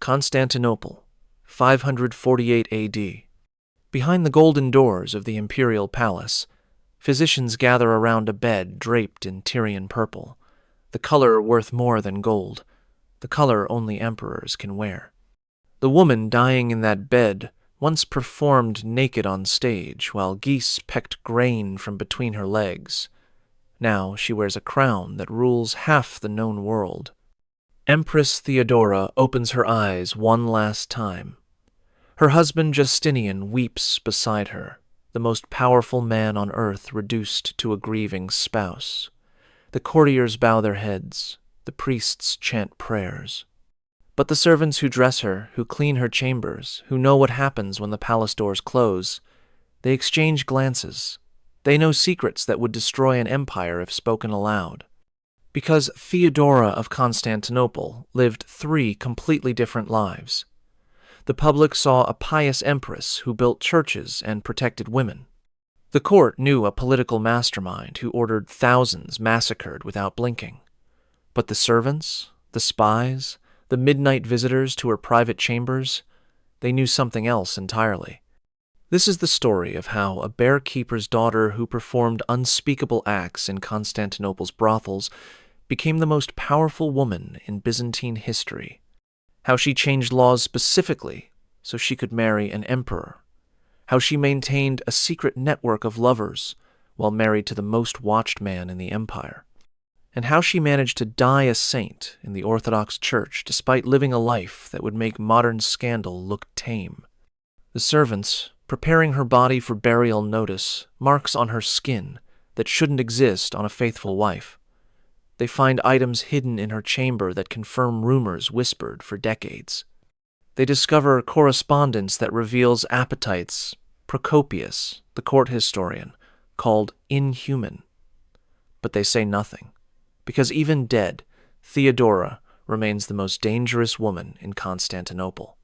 Constantinople, 548 AD. Behind the golden doors of the imperial palace, physicians gather around a bed draped in Tyrian purple, the color worth more than gold, the color only emperors can wear. The woman dying in that bed once performed naked on stage while geese pecked grain from between her legs. Now she wears a crown that rules half the known world. Empress Theodora opens her eyes one last time. Her husband Justinian weeps beside her, the most powerful man on earth reduced to a grieving spouse. The courtiers bow their heads, the priests chant prayers. But the servants who dress her, who clean her chambers, who know what happens when the palace doors close, they exchange glances. They know secrets that would destroy an empire if spoken aloud. Because Theodora of Constantinople lived 3 completely different lives. The public saw a pious empress who built churches and protected women. The court knew a political mastermind who ordered thousands massacred without blinking. But the servants, the spies, the midnight visitors to her private chambers, they knew something else entirely. This is the story of how a bear-keeper's daughter who performed unspeakable acts in Constantinople's brothels became the most powerful woman in Byzantine history. How she changed laws specifically so she could marry an emperor. How she maintained a secret network of lovers while married to the most watched man in the empire. And how she managed to die a saint in the Orthodox Church despite living a life that would make modern scandal look tame. The servants, preparing her body for burial, notice marks on her skin that shouldn't exist on a faithful wife. They find items hidden in her chamber that confirm rumors whispered for decades. They discover correspondence that reveals appetites Procopius, the court historian, called inhuman. But they say nothing, because even dead, Theodora remains the most dangerous woman in Constantinople.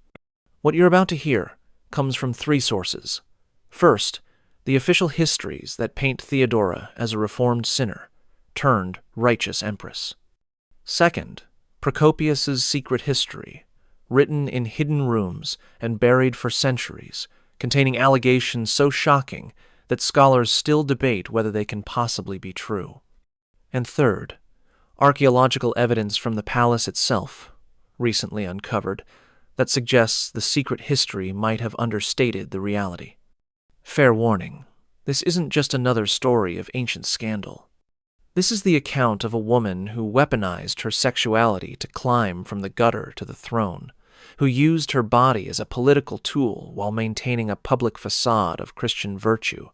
What you're about to hear comes from 3 sources. First, the official histories that paint Theodora as a reformed sinner, turned righteous empress. Second, Procopius's secret history, written in hidden rooms and buried for centuries, containing allegations so shocking that scholars still debate whether they can possibly be true. And third, archaeological evidence from the palace itself, recently uncovered, that suggests the secret history might have understated the reality. Fair warning, this isn't just another story of ancient scandal. This is the account of a woman who weaponized her sexuality to climb from the gutter to the throne, who used her body as a political tool while maintaining a public facade of Christian virtue,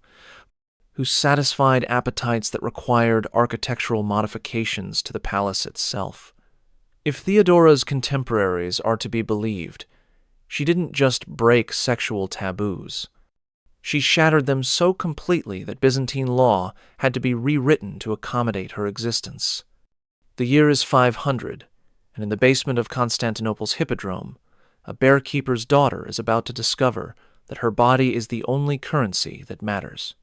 who satisfied appetites that required architectural modifications to the palace itself. If Theodora's contemporaries are to be believed, she didn't just break sexual taboos. She shattered them so completely that Byzantine law had to be rewritten to accommodate her existence. The year is 500, and in the basement of Constantinople's hippodrome, a bear-keeper's daughter is about to discover that her body is the only currency that matters.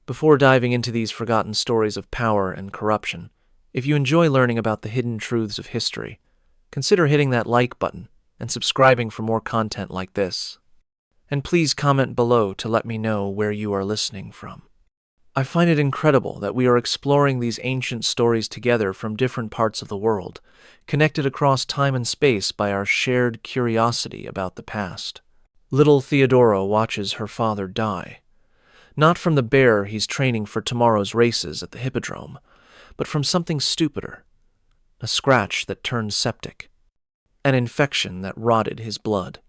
Before diving into these forgotten stories of power and corruption, if you enjoy learning about the hidden truths of history, consider hitting that like button and subscribing for more content like this. And please comment below to let me know where you are listening from. I find it incredible that we are exploring these ancient stories together from different parts of the world, connected across time and space by our shared curiosity about the past. Little Theodora watches her father die, not from the bear he's training for tomorrow's races at the hippodrome, but from something stupider, a scratch that turned septic, an infection that rotted his blood.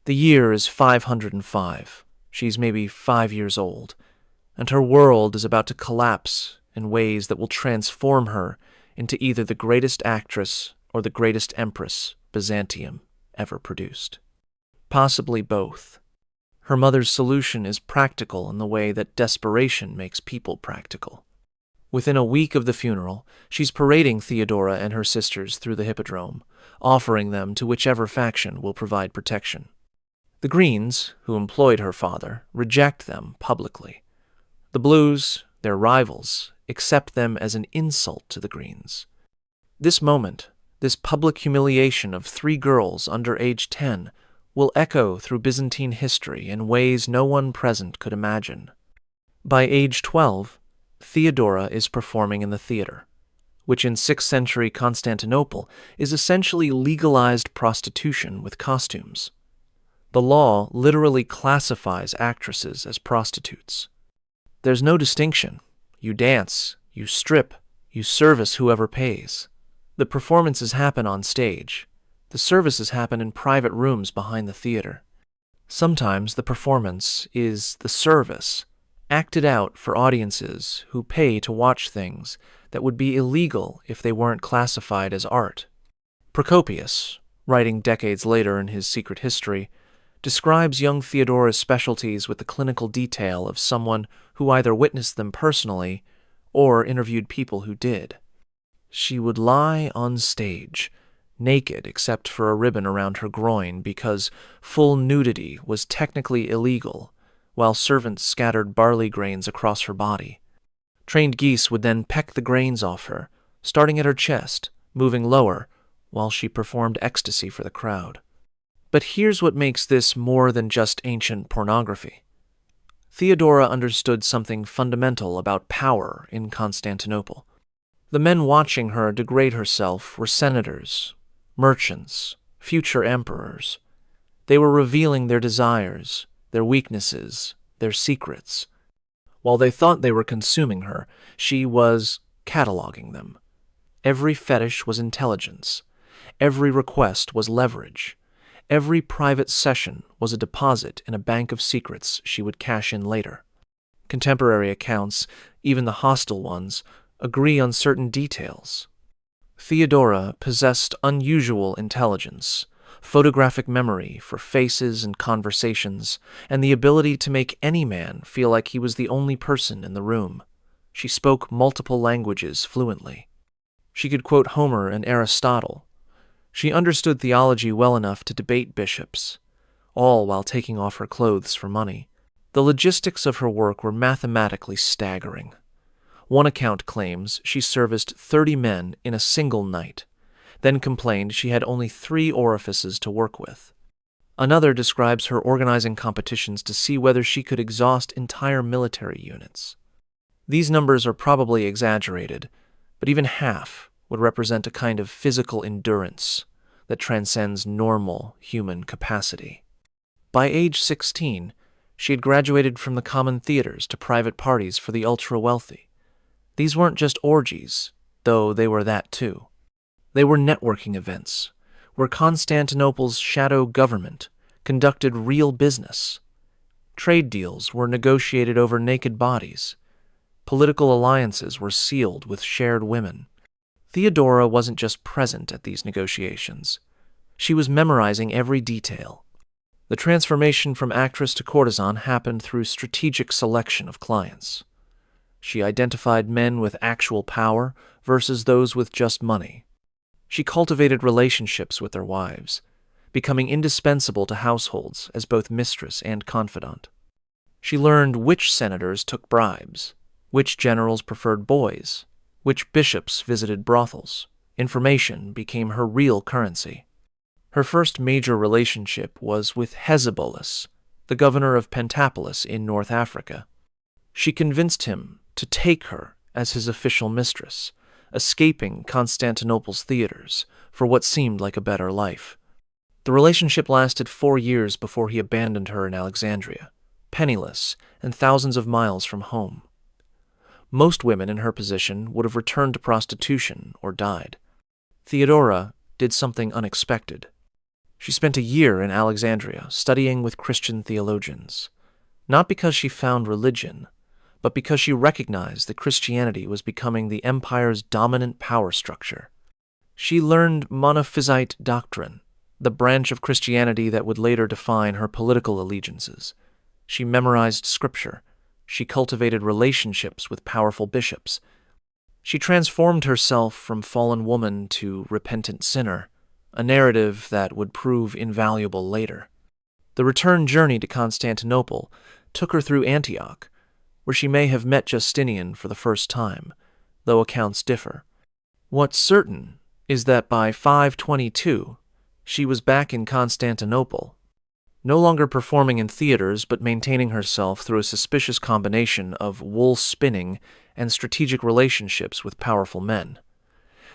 The year is 505. She's maybe 5 years old, and her world is about to collapse in ways that will transform her into either the greatest actress or the greatest empress Byzantium ever produced. Possibly both. Her mother's solution is practical in the way that desperation makes people practical. Within a week of the funeral, she's parading Theodora and her sisters through the hippodrome, offering them to whichever faction will provide protection. The Greens, who employed her father, reject them publicly. The Blues, their rivals, accept them as an insult to the Greens. This moment, This public humiliation of 3 girls under age 10 will echo through Byzantine history in ways no one present could imagine. By age 12, Theodora is performing in the theater, which in 6th century Constantinople is essentially legalized prostitution with costumes. The law literally classifies actresses as prostitutes. There's no distinction. You dance, you strip, you service whoever pays. The performances happen on stage. The services happen in private rooms behind the theater. Sometimes the performance is the service, acted out for audiences who pay to watch things that would be illegal if they weren't classified as art. Procopius, writing decades later in his Secret History, describes young Theodora's specialties with the clinical detail of someone who either witnessed them personally or interviewed people who did. She would lie on stage, naked except for a ribbon around her groin because full nudity was technically illegal, while servants scattered barley grains across her body. Trained geese would then peck the grains off her, starting at her chest, moving lower, while she performed ecstasy for the crowd. But here's what makes this more than just ancient pornography. Theodora understood something fundamental about power in Constantinople. The men watching her degrade herself were senators, merchants, future emperors. They were revealing their desires, their weaknesses, their secrets. While they thought they were consuming her, she was cataloging them. Every fetish was intelligence. Every request was leverage. Every private session was a deposit in a bank of secrets she would cash in later. Contemporary accounts, even the hostile ones, agree on certain details. Theodora possessed unusual intelligence, photographic memory for faces and conversations, and the ability to make any man feel like he was the only person in the room. She spoke multiple languages fluently. She could quote Homer and Aristotle. She understood theology well enough to debate bishops, all while taking off her clothes for money. The logistics of her work were mathematically staggering. One account claims she serviced 30 men in a single night, then complained she had only 3 orifices to work with. Another describes her organizing competitions to see whether she could exhaust entire military units. These numbers are probably exaggerated, but even half would represent a kind of physical endurance that transcends normal human capacity. By age 16, she had graduated from the common theaters to private parties for the ultra-wealthy. These weren't just orgies, though they were that too. They were networking events, where Constantinople's shadow government conducted real business. Trade deals were negotiated over naked bodies. Political alliances were sealed with shared women. Theodora wasn't just present at these negotiations. She was memorizing every detail. The transformation from actress to courtesan happened through strategic selection of clients. She identified men with actual power versus those with just money. She cultivated relationships with their wives, becoming indispensable to households as both mistress and confidant. She learned which senators took bribes, which generals preferred boys, which bishops visited brothels. Information became her real currency. Her first major relationship was with Hezbolus, the governor of Pentapolis in North Africa. She convinced him to take her as his official mistress, escaping Constantinople's theaters for what seemed like a better life. The relationship lasted 4 years before he abandoned her in Alexandria, penniless and thousands of miles from home. Most women in her position would have returned to prostitution or died. Theodora did something unexpected. She spent a year in Alexandria studying with Christian theologians, not because she found religion, but because she recognized that Christianity was becoming the empire's dominant power structure. She learned Monophysite doctrine, the branch of Christianity that would later define her political allegiances. She memorized scripture. She cultivated relationships with powerful bishops. She transformed herself from fallen woman to repentant sinner, a narrative that would prove invaluable later. The return journey to Constantinople took her through Antioch, where she may have met Justinian for the first time, though accounts differ. What's certain is that by 522, she was back in Constantinople, no longer performing in theaters but maintaining herself through a suspicious combination of wool spinning and strategic relationships with powerful men.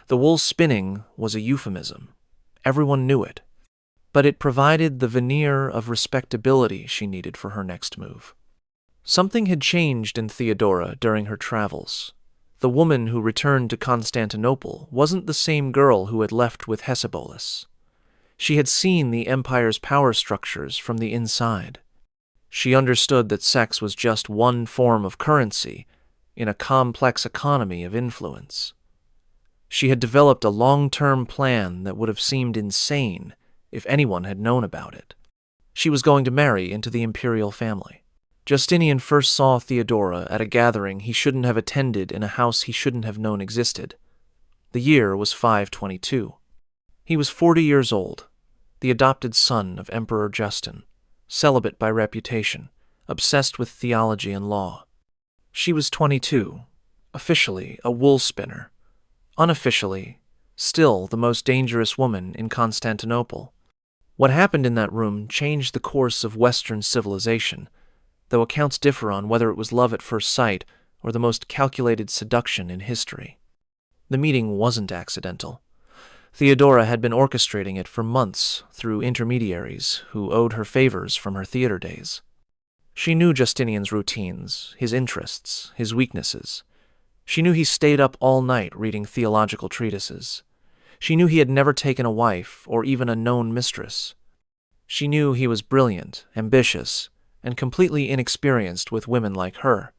The wool spinning was a euphemism. Everyone knew it, but it provided the veneer of respectability she needed for her next move. Something had changed in Theodora during her travels. The woman who returned to Constantinople wasn't the same girl who had left with Hesebolas. She had seen the empire's power structures from the inside. She understood that sex was just one form of currency in a complex economy of influence. She had developed a long-term plan that would have seemed insane if anyone had known about it. She was going to marry into the imperial family. Justinian first saw Theodora at a gathering he shouldn't have attended in a house he shouldn't have known existed. The year was 522. He was 40 years old, the adopted son of Emperor Justin, celibate by reputation, obsessed with theology and law. She was 22, officially a wool spinner, unofficially still the most dangerous woman in Constantinople. What happened in that room changed the course of Western civilization, though accounts differ on whether it was love at first sight or the most calculated seduction in history. The meeting wasn't accidental. Theodora had been orchestrating it for months through intermediaries who owed her favors from her theater days. She knew Justinian's routines, his interests, his weaknesses. She knew he stayed up all night reading theological treatises. She knew he had never taken a wife or even a known mistress. She knew he was brilliant, ambitious, and completely inexperienced with women like her.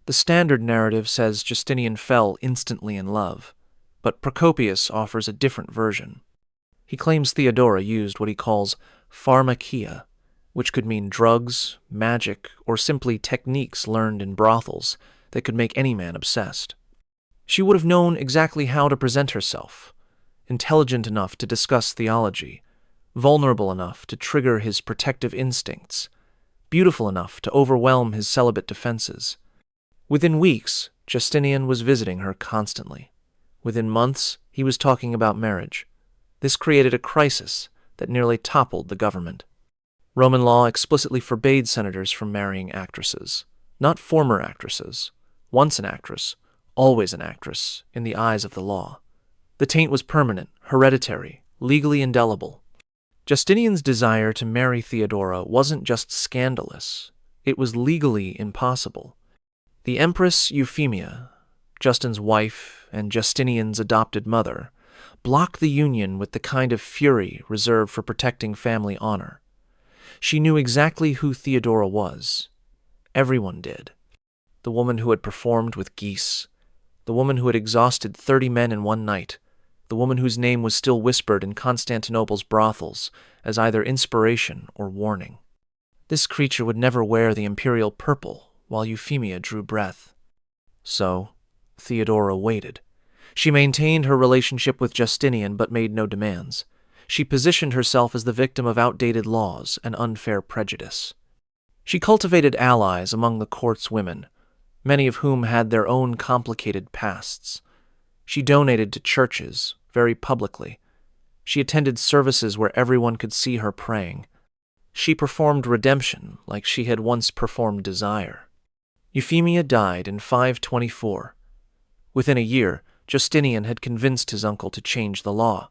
The standard narrative says Justinian fell instantly in love, but Procopius offers a different version. He claims Theodora used what he calls pharmakia, which could mean drugs, magic, or simply techniques learned in brothels that could make any man obsessed. She would have known exactly how to present herself, intelligent enough to discuss theology, vulnerable enough to trigger his protective instincts, beautiful enough to overwhelm his celibate defenses. Within weeks, Justinian was visiting her constantly. Within months, he was talking about marriage. This created a crisis that nearly toppled the government. Roman law explicitly forbade senators from marrying actresses, not former actresses. Once an actress, always an actress, in the eyes of the law. The taint was permanent, hereditary, legally indelible. Justinian's desire to marry Theodora wasn't just scandalous, it was legally impossible. The Empress Euphemia, Justin's wife and Justinian's adopted mother, blocked the union with the kind of fury reserved for protecting family honor. She knew exactly who Theodora was. Everyone did. The woman who had performed with geese, the woman who had exhausted 30 men in one night, the woman whose name was still whispered in Constantinople's brothels as either inspiration or warning. This creature would never wear the imperial purple while Euphemia drew breath. So, Theodora waited. She maintained her relationship with Justinian but made no demands. She positioned herself as the victim of outdated laws and unfair prejudice. She cultivated allies among the court's women, many of whom had their own complicated pasts. She donated to churches, very publicly. She attended services where everyone could see her praying. She performed redemption like she had once performed desire. Euphemia died in 524. Within a year, Justinian had convinced his uncle to change the law.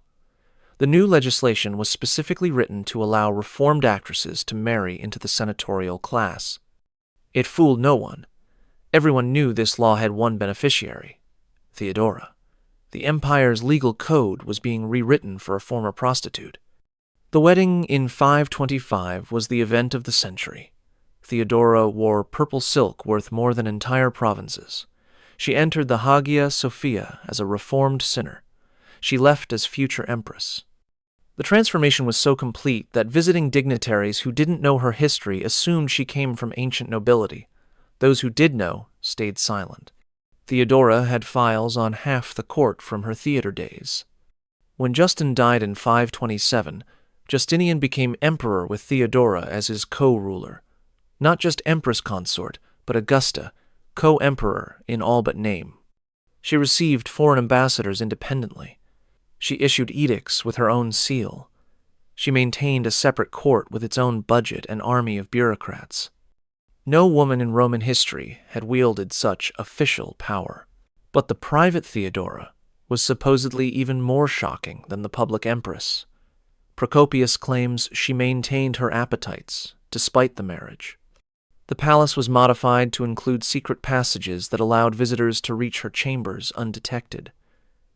The new legislation was specifically written to allow reformed actresses to marry into the senatorial class. It fooled no one. Everyone knew this law had one beneficiary, Theodora. The empire's legal code was being rewritten for a former prostitute. The wedding in 525 was the event of the century. Theodora wore purple silk worth more than entire provinces. She entered the Hagia Sophia as a reformed sinner. She left as future empress. The transformation was so complete that visiting dignitaries who didn't know her history assumed she came from ancient nobility. Those who did know stayed silent. Theodora had files on half the court from her theater days. When Justin died in 527, Justinian became emperor with Theodora as his co-ruler. Not just empress consort, but Augusta, co-emperor in all but name. She received foreign ambassadors independently. She issued edicts with her own seal. She maintained a separate court with its own budget and army of bureaucrats. No woman in Roman history had wielded such official power. But the private Theodora was supposedly even more shocking than the public empress. Procopius claims she maintained her appetites despite the marriage. The palace was modified to include secret passages that allowed visitors to reach her chambers undetected.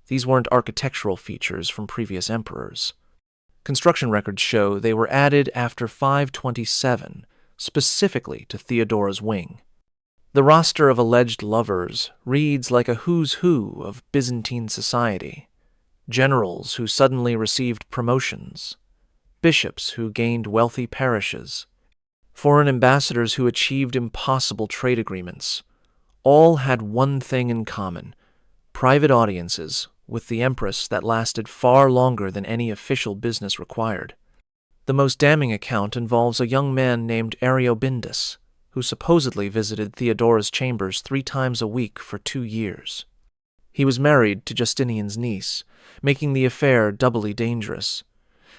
These weren't architectural features from previous emperors. Construction records show they were added after 527, specifically to Theodora's wing. The roster of alleged lovers reads like a who's who of Byzantine society. Generals who suddenly received promotions, bishops who gained wealthy parishes, foreign ambassadors who achieved impossible trade agreements. All had one thing in common: private audiences with the empress that lasted far longer than any official business required. The most damning account involves a young man named Ariobindus, who supposedly visited Theodora's chambers 3 times a week for 2 years. He was married to Justinian's niece, making the affair doubly dangerous.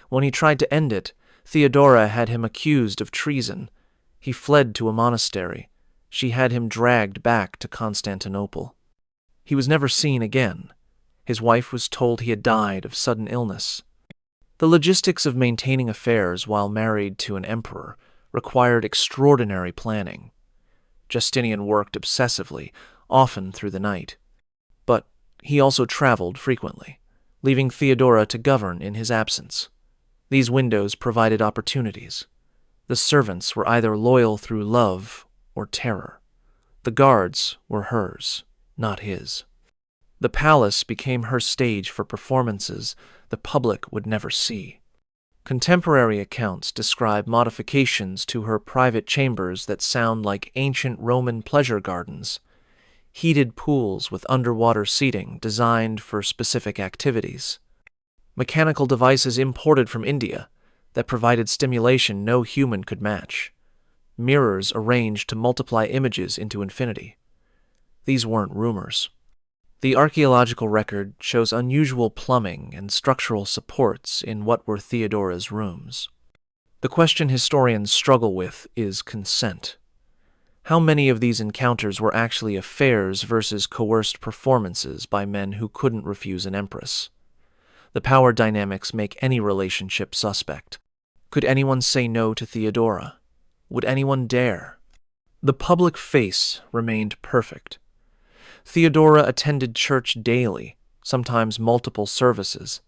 When he tried to end it, Theodora had him accused of treason. He fled to a monastery. She had him dragged back to Constantinople. He was never seen again. His wife was told he had died of sudden illness. The logistics of maintaining affairs while married to an emperor required extraordinary planning. Justinian worked obsessively, often through the night. But he also traveled frequently, leaving Theodora to govern in his absence. These windows provided opportunities. The servants were either loyal through love or terror. The guards were hers, not his. The palace became her stage for performances the public would never see. Contemporary accounts describe modifications to her private chambers that sound like ancient Roman pleasure gardens, heated pools with underwater seating designed for specific activities, mechanical devices imported from India that provided stimulation no human could match, mirrors arranged to multiply images into infinity. These weren't rumors. The archaeological record shows unusual plumbing and structural supports in what were Theodora's rooms. The question historians struggle with is consent. How many of these encounters were actually affairs versus coerced performances by men who couldn't refuse an empress? The power dynamics make any relationship suspect. Could anyone say no to Theodora? Would anyone dare? The public face remained perfect. Theodora attended church daily, sometimes multiple services.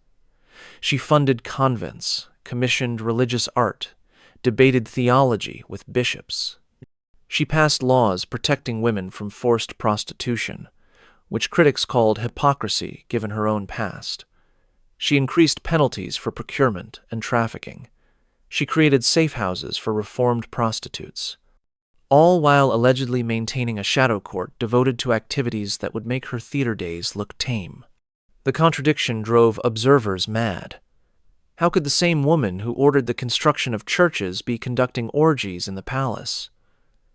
She funded convents, commissioned religious art, debated theology with bishops. She passed laws protecting women from forced prostitution, which critics called hypocrisy given her own past. She increased penalties for procurement and trafficking. She created safe houses for reformed prostitutes, all while allegedly maintaining a shadow court devoted to activities that would make her theater days look tame. The contradiction drove observers mad. How could the same woman who ordered the construction of churches be conducting orgies in the palace?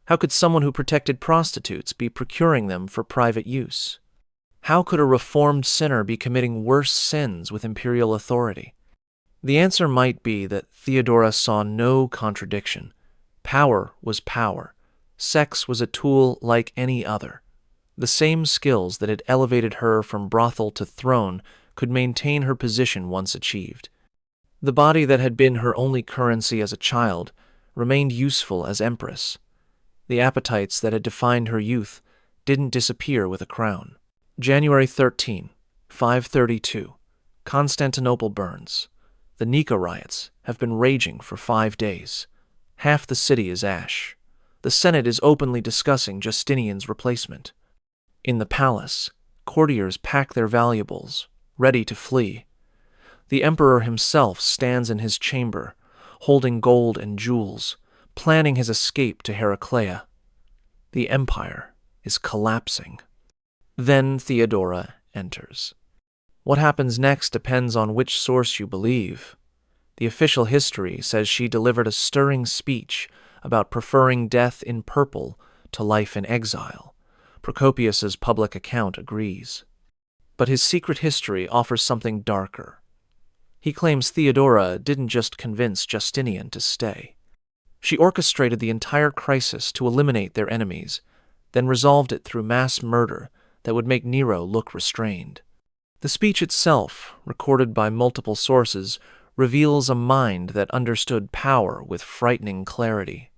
How could someone who protected prostitutes be procuring them for private use? How could a reformed sinner be committing worse sins with imperial authority? The answer might be that Theodora saw no contradiction. Power was power. Sex was a tool like any other. The same skills that had elevated her from brothel to throne could maintain her position once achieved. The body that had been her only currency as a child remained useful as empress. The appetites that had defined her youth didn't disappear with a crown. January 13, 532. Constantinople burns. The Nika riots have been raging for 5 days. Half the city is ash. The Senate is openly discussing Justinian's replacement. In the palace, courtiers pack their valuables, ready to flee. The emperor himself stands in his chamber, holding gold and jewels, planning his escape to Heraclea. The empire is collapsing. Then Theodora enters. What happens next depends on which source you believe. The official history says she delivered a stirring speech about preferring death in purple to life in exile. Procopius's public account agrees. But his secret history offers something darker. He claims Theodora didn't just convince Justinian to stay. She orchestrated the entire crisis to eliminate their enemies, then resolved it through mass murder that would make Nero look restrained. The speech itself, recorded by multiple sources, reveals a mind that understood power with frightening clarity.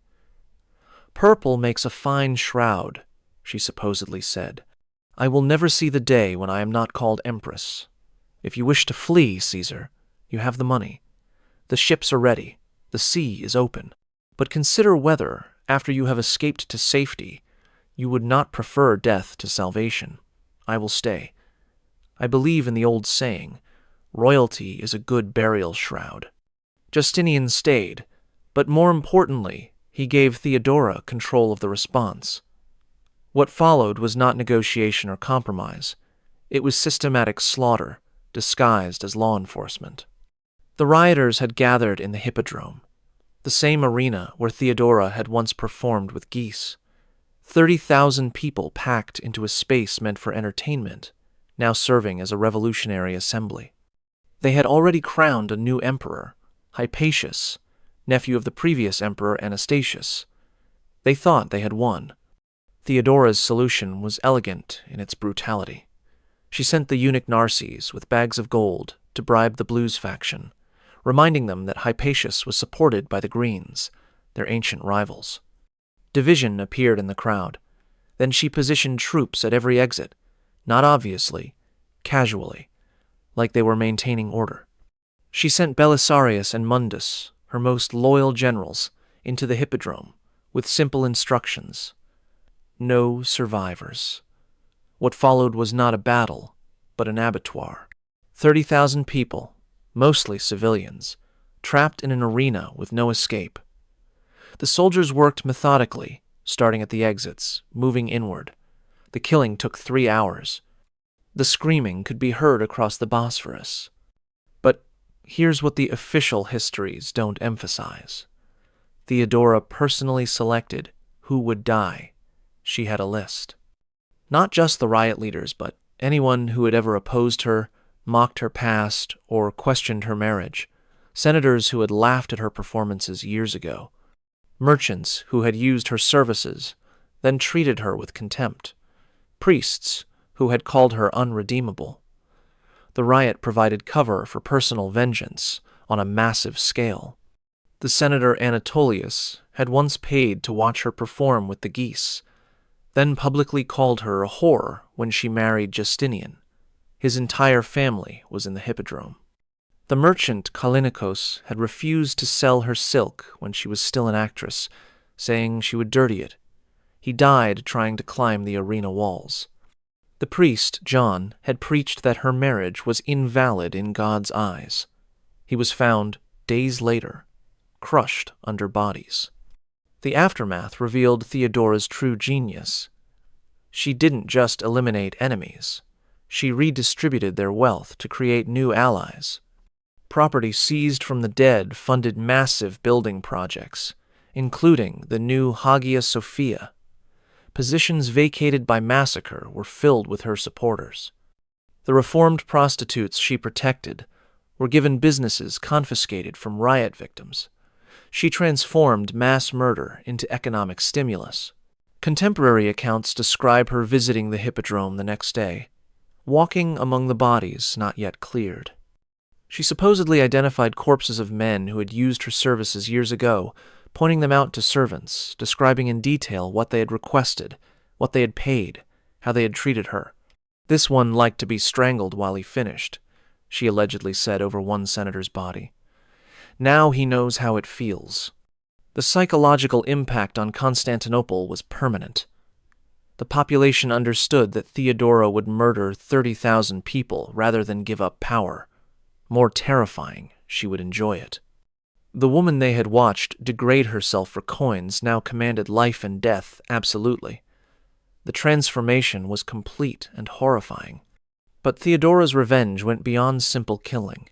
"Purple makes a fine shroud," she supposedly said. "I will never see the day when I am not called Empress. If you wish to flee, Caesar, you have the money. The ships are ready. The sea is open. But consider whether, after you have escaped to safety, you would not prefer death to salvation. I will stay. I believe in the old saying, royalty is a good burial shroud." Justinian stayed, but more importantly, he gave Theodora control of the response. What followed was not negotiation or compromise. It was systematic slaughter, disguised as law enforcement. The rioters had gathered in the Hippodrome, the same arena where Theodora had once performed with geese. 30,000 people packed into a space meant for entertainment, now serving as a revolutionary assembly. They had already crowned a new emperor, Hypatius, nephew of the previous emperor Anastasius. They thought they had won. Theodora's solution was elegant in its brutality. She sent the eunuch Narses with bags of gold to bribe the Blues faction, reminding them that Hypatius was supported by the Greens, their ancient rivals. Division appeared in the crowd. Then she positioned troops at every exit, not obviously, casually, like they were maintaining order. She sent Belisarius and Mundus, her most loyal generals, into the Hippodrome with simple instructions. No survivors. What followed was not a battle, but an abattoir. 30,000 people, mostly civilians, trapped in an arena with no escape. The soldiers worked methodically, starting at the exits, moving inward. The killing took 3 hours. The screaming could be heard across the Bosphorus. But here's what the official histories don't emphasize. Theodora personally selected who would die. She had a list. Not just the riot leaders, but anyone who had ever opposed her, mocked her past, or questioned her marriage. Senators who had laughed at her performances years ago. Merchants who had used her services, then treated her with contempt. Priests who had called her unredeemable. The riot provided cover for personal vengeance on a massive scale. The senator Anatolius had once paid to watch her perform with the geese, then publicly called her a whore when she married Justinian. His entire family was in the Hippodrome. The merchant Kallinikos had refused to sell her silk when she was still an actress, saying she would dirty it. He died trying to climb the arena walls. The priest, John, had preached that her marriage was invalid in God's eyes. He was found, days later, crushed under bodies. The aftermath revealed Theodora's true genius. She didn't just eliminate enemies. She redistributed their wealth to create new allies. Property seized from the dead funded massive building projects, including the new Hagia Sophia. Positions vacated by massacre were filled with her supporters. The reformed prostitutes she protected were given businesses confiscated from riot victims. She transformed mass murder into economic stimulus. Contemporary accounts describe her visiting the Hippodrome the next day, walking among the bodies not yet cleared. She supposedly identified corpses of men who had used her services years ago, pointing them out to servants, describing in detail what they had requested, what they had paid, how they had treated her. "This one liked to be strangled while he finished," she allegedly said over one senator's body. "Now he knows how it feels." The psychological impact on Constantinople was permanent. The population understood that Theodora would murder 30,000 people rather than give up power. More terrifying, she would enjoy it. The woman they had watched degrade herself for coins now commanded life and death absolutely. The transformation was complete and horrifying. But Theodora's revenge went beyond simple killing.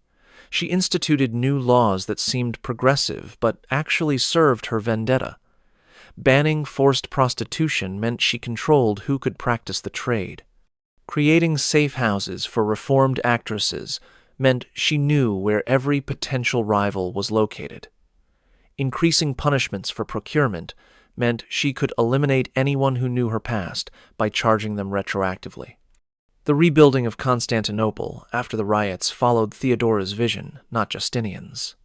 She instituted new laws that seemed progressive but actually served her vendetta. Banning forced prostitution meant she controlled who could practice the trade. Creating safe houses for reformed actresses meant she knew where every potential rival was located. Increasing punishments for procurement meant she could eliminate anyone who knew her past by charging them retroactively. The rebuilding of Constantinople after the riots followed Theodora's vision, not Justinian's.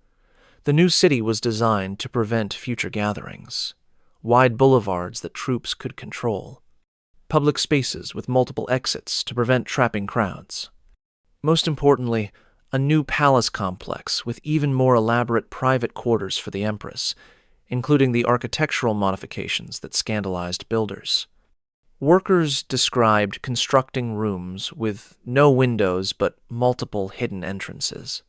The new city was designed to prevent future gatherings. Wide boulevards that troops could control. Public spaces with multiple exits to prevent trapping crowds. Most importantly, a new palace complex with even more elaborate private quarters for the empress, including the architectural modifications that scandalized builders. Workers described constructing rooms with no windows but multiple hidden entrances.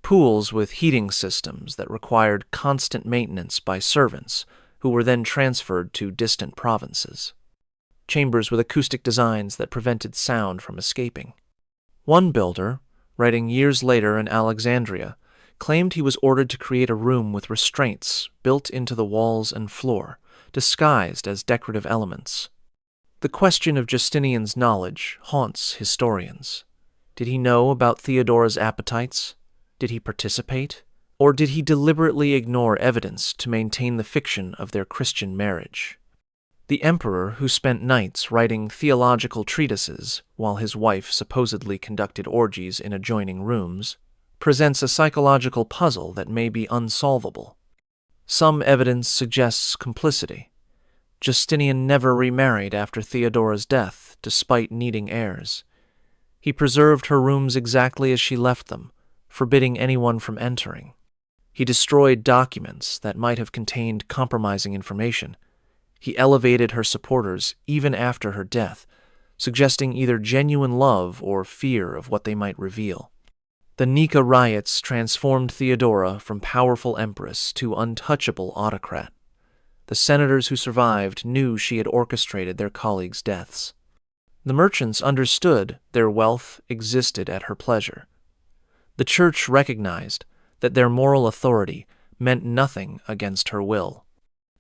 Pools with heating systems that required constant maintenance by servants who were then transferred to distant provinces. Chambers with acoustic designs that prevented sound from escaping. One builder, writing years later in Alexandria, claimed he was ordered to create a room with restraints built into the walls and floor, disguised as decorative elements. The question of Justinian's knowledge haunts historians. Did he know about Theodora's appetites? Did he participate? Or did he deliberately ignore evidence to maintain the fiction of their Christian marriage? The emperor, who spent nights writing theological treatises while his wife supposedly conducted orgies in adjoining rooms, presents a psychological puzzle that may be unsolvable. Some evidence suggests complicity. Justinian never remarried after Theodora's death, despite needing heirs. He preserved her rooms exactly as she left them, forbidding anyone from entering. He destroyed documents that might have contained compromising information. He elevated her supporters even after her death, suggesting either genuine love or fear of what they might reveal. The Nika riots transformed Theodora from powerful empress to untouchable autocrat. The senators who survived knew she had orchestrated their colleagues' deaths. The merchants understood their wealth existed at her pleasure. The church recognized that their moral authority meant nothing against her will.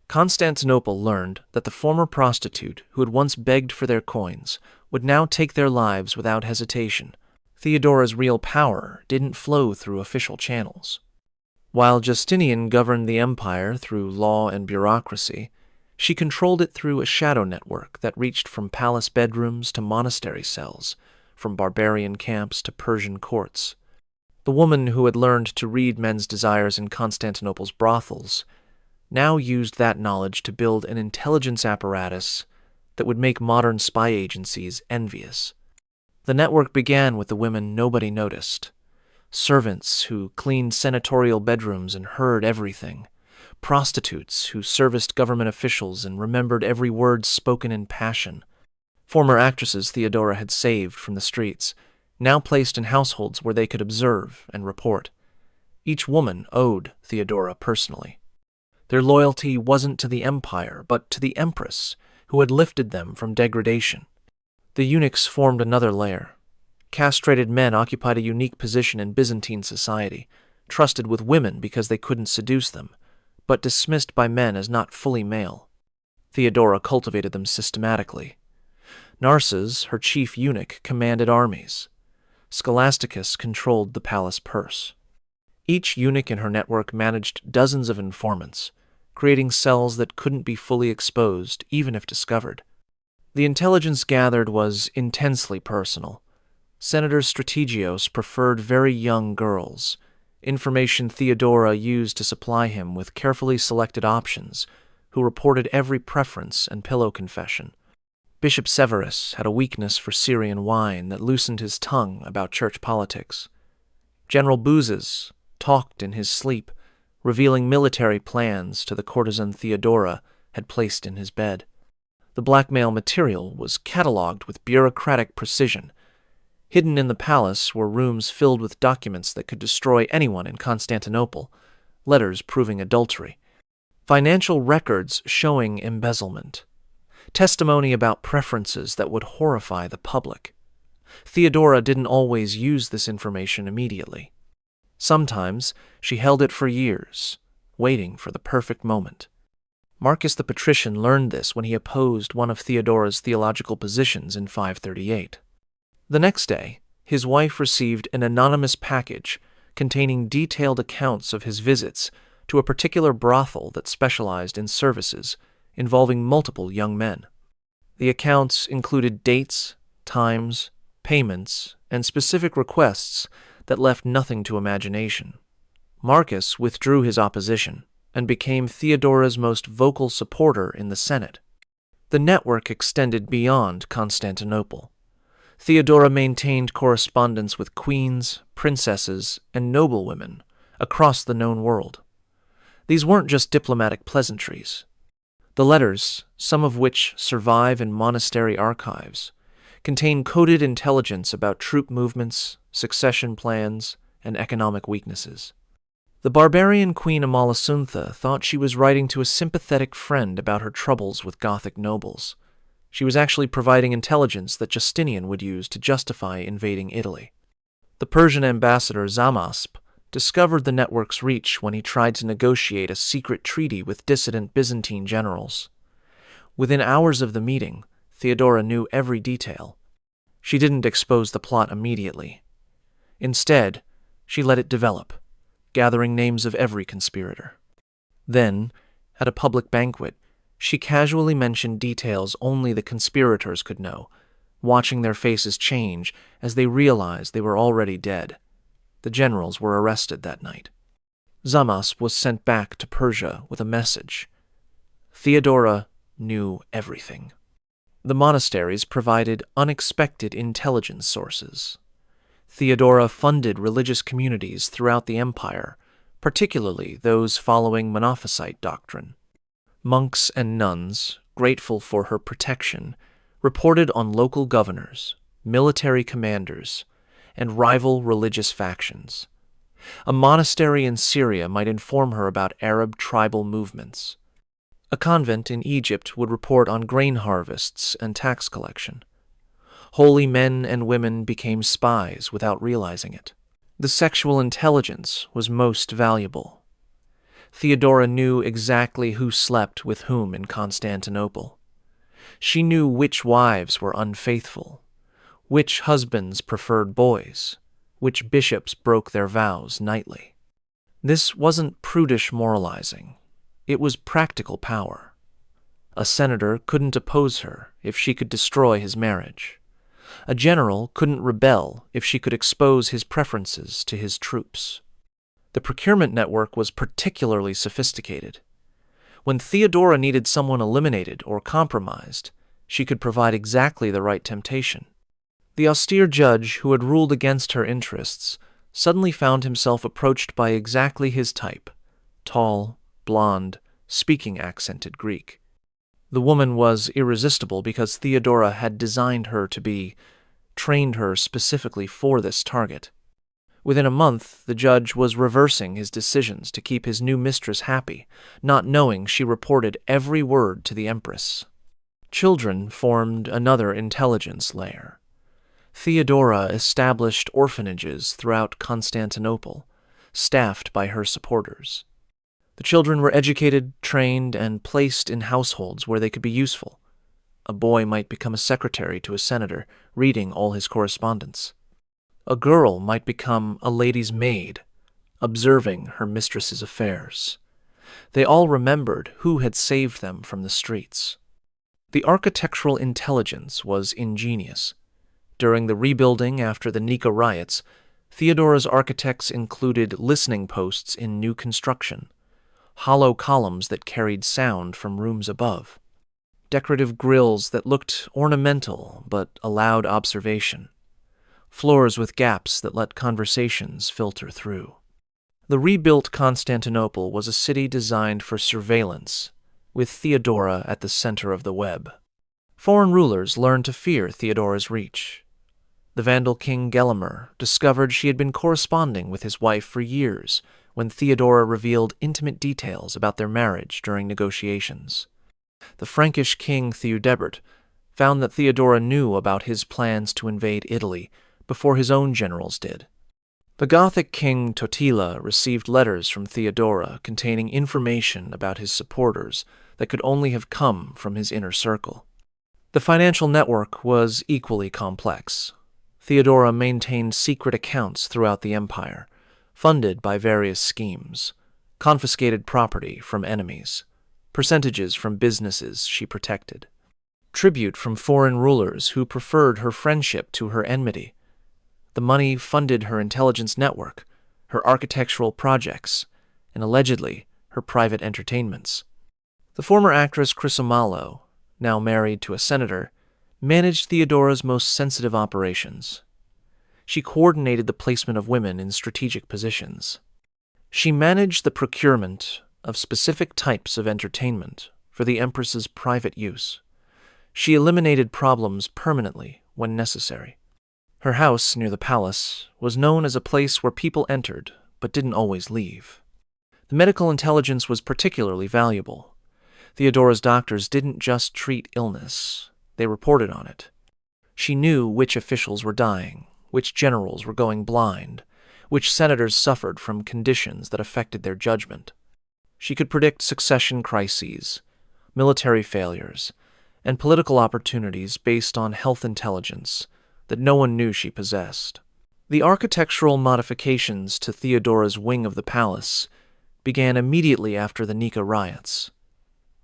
Constantinople learned that the former prostitute who had once begged for their coins would now take their lives without hesitation. Theodora's real power didn't flow through official channels. While Justinian governed the empire through law and bureaucracy, she controlled it through a shadow network that reached from palace bedrooms to monastery cells, from barbarian camps to Persian courts. The woman who had learned to read men's desires in Constantinople's brothels now used that knowledge to build an intelligence apparatus that would make modern spy agencies envious. The network began with the women nobody noticed. Servants who cleaned senatorial bedrooms and heard everything. Prostitutes who serviced government officials and remembered every word spoken in passion. Former actresses Theodora had saved from the streets, now placed in households where they could observe and report. Each woman owed Theodora personally. Their loyalty wasn't to the empire, but to the empress, who had lifted them from degradation. The eunuchs formed another layer. Castrated men occupied a unique position in Byzantine society, trusted with women because they couldn't seduce them, but dismissed by men as not fully male. Theodora cultivated them systematically. Narses, her chief eunuch, commanded armies. Scholasticus controlled the palace purse. Each eunuch in her network managed dozens of informants, creating cells that couldn't be fully exposed, even if discovered. The intelligence gathered was intensely personal. Senator Strategios preferred very young girls, information Theodora used to supply him with carefully selected options, who reported every preference and pillow confession. Bishop Severus had a weakness for Syrian wine that loosened his tongue about church politics. General Bouzes talked in his sleep, revealing military plans to the courtesan Theodora had placed in his bed. The blackmail material was catalogued with bureaucratic precision. Hidden in the palace were rooms filled with documents that could destroy anyone in Constantinople, letters proving adultery, financial records showing embezzlement, testimony about preferences that would horrify the public. Theodora didn't always use this information immediately. Sometimes she held it for years, waiting for the perfect moment. Marcus the Patrician learned this when he opposed one of Theodora's theological positions in 538. The next day, his wife received an anonymous package containing detailed accounts of his visits to a particular brothel that specialized in services involving multiple young men. The accounts included dates, times, payments, and specific requests that left nothing to imagination. Marcus withdrew his opposition and became Theodora's most vocal supporter in the Senate. The network extended beyond Constantinople. Theodora maintained correspondence with queens, princesses, and noblewomen across the known world. These weren't just diplomatic pleasantries. The letters, some of which survive in monastery archives, contain coded intelligence about troop movements, succession plans, and economic weaknesses. The barbarian Queen Amalasuntha thought she was writing to a sympathetic friend about her troubles with Gothic nobles. She was actually providing intelligence that Justinian would use to justify invading Italy. The Persian ambassador Zamasp discovered the network's reach when he tried to negotiate a secret treaty with dissident Byzantine generals. Within hours of the meeting, Theodora knew every detail. She didn't expose the plot immediately. Instead, she let it develop, gathering names of every conspirator. Then, at a public banquet, she casually mentioned details only the conspirators could know, watching their faces change as they realized they were already dead. The generals were arrested that night. Zamasp was sent back to Persia with a message. Theodora knew everything. The monasteries provided unexpected intelligence sources. Theodora funded religious communities throughout the empire, particularly those following Monophysite doctrine. Monks and nuns, grateful for her protection, reported on local governors, military commanders, and rival religious factions. A monastery in Syria might inform her about Arab tribal movements. A convent in Egypt would report on grain harvests and tax collection. Holy men and women became spies without realizing it. The sexual intelligence was most valuable. Theodora knew exactly who slept with whom in Constantinople. She knew which wives were unfaithful, which husbands preferred boys, which bishops broke their vows nightly. This wasn't prudish moralizing. It was practical power. A senator couldn't oppose her if she could destroy his marriage. A general couldn't rebel if she could expose his preferences to his troops. The procurement network was particularly sophisticated. When Theodora needed someone eliminated or compromised, she could provide exactly the right temptation. The austere judge who had ruled against her interests suddenly found himself approached by exactly his type: tall, blonde, speaking accented Greek. The woman was irresistible because Theodora had designed her to be, trained her specifically for this target. Within a month, the judge was reversing his decisions to keep his new mistress happy, not knowing she reported every word to the Empress. Children formed another intelligence layer. Theodora established orphanages throughout Constantinople, staffed by her supporters. The children were educated, trained, and placed in households where they could be useful. A boy might become a secretary to a senator, reading all his correspondence. A girl might become a lady's maid, observing her mistress's affairs. They all remembered who had saved them from the streets. The architectural intelligence was ingenious. During the rebuilding after the Nika riots, Theodora's architects included listening posts in new construction, hollow columns that carried sound from rooms above, decorative grills that looked ornamental but allowed observation, floors with gaps that let conversations filter through. The rebuilt Constantinople was a city designed for surveillance, with Theodora at the center of the web. Foreign rulers learned to fear Theodora's reach. The Vandal king Gelimer discovered she had been corresponding with his wife for years when Theodora revealed intimate details about their marriage during negotiations. The Frankish king Theudebert found that Theodora knew about his plans to invade Italy before his own generals did. The Gothic king Totila received letters from Theodora containing information about his supporters that could only have come from his inner circle. The financial network was equally complex. Theodora maintained secret accounts throughout the empire, funded by various schemes, confiscated property from enemies, percentages from businesses she protected, tribute from foreign rulers who preferred her friendship to her enmity. The money funded her intelligence network, her architectural projects, and allegedly her private entertainments. The former actress Chrysomalo, now married to a senator, managed Theodora's most sensitive operations. She coordinated the placement of women in strategic positions. She managed the procurement of specific types of entertainment for the Empress's private use. She eliminated problems permanently when necessary. Her house near the palace was known as a place where people entered but didn't always leave. The medical intelligence was particularly valuable. Theodora's doctors didn't just treat illness, they reported on it. She knew which officials were dying, which generals were going blind, which senators suffered from conditions that affected their judgment. She could predict succession crises, military failures, and political opportunities based on health intelligence that no one knew she possessed. The architectural modifications to Theodora's wing of the palace began immediately after the Nika riots.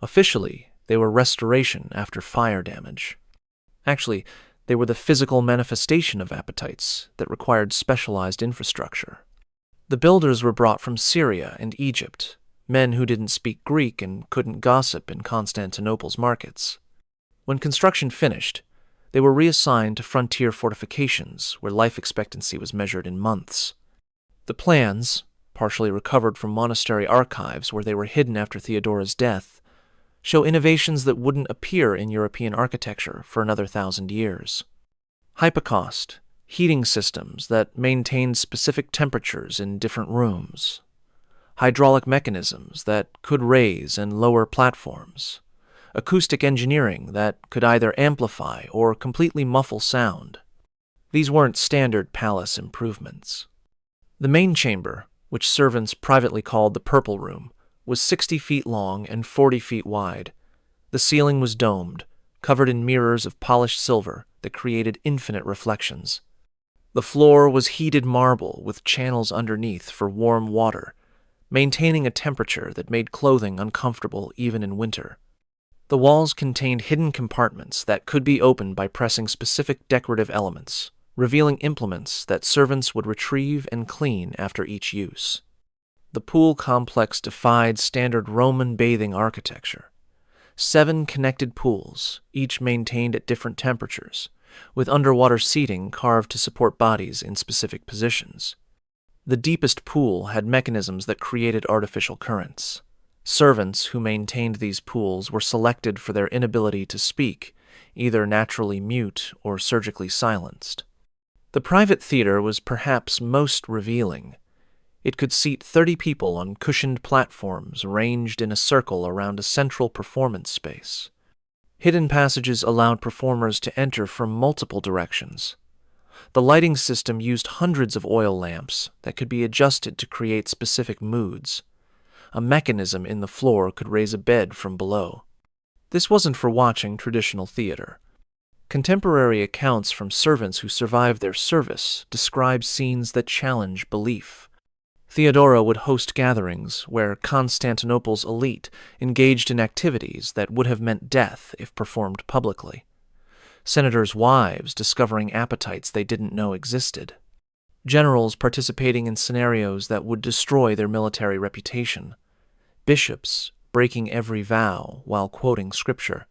Officially, they were restoration after fire damage. Actually, they were the physical manifestation of appetites that required specialized infrastructure. The builders were brought from Syria and Egypt, men who didn't speak Greek and couldn't gossip in Constantinople's markets. When construction finished, they were reassigned to frontier fortifications where life expectancy was measured in months. The plans, partially recovered from monastery archives where they were hidden after Theodora's death, show innovations that wouldn't appear in European architecture for another 1,000 years. Hypocaust, heating systems that maintained specific temperatures in different rooms. Hydraulic mechanisms that could raise and lower platforms. Acoustic engineering that could either amplify or completely muffle sound. These weren't standard palace improvements. The main chamber, which servants privately called the Purple Room, was 60 feet long and 40 feet wide. The ceiling was domed, covered in mirrors of polished silver that created infinite reflections. The floor was heated marble with channels underneath for warm water, maintaining a temperature that made clothing uncomfortable even in winter. The walls contained hidden compartments that could be opened by pressing specific decorative elements, revealing implements that servants would retrieve and clean after each use. The pool complex defied standard Roman bathing architecture. 7 connected pools, each maintained at different temperatures, with underwater seating carved to support bodies in specific positions. The deepest pool had mechanisms that created artificial currents. Servants who maintained these pools were selected for their inability to speak, either naturally mute or surgically silenced. The private theater was perhaps most revealing. It could seat 30 people on cushioned platforms arranged in a circle around a central performance space. Hidden passages allowed performers to enter from multiple directions. The lighting system used hundreds of oil lamps that could be adjusted to create specific moods. A mechanism in the floor could raise a bed from below. This wasn't for watching traditional theater. Contemporary accounts from servants who survived their service describe scenes that challenge belief. Theodora would host gatherings where Constantinople's elite engaged in activities that would have meant death if performed publicly. Senators' wives discovering appetites they didn't know existed. Generals participating in scenarios that would destroy their military reputation. Bishops breaking every vow while quoting scripture.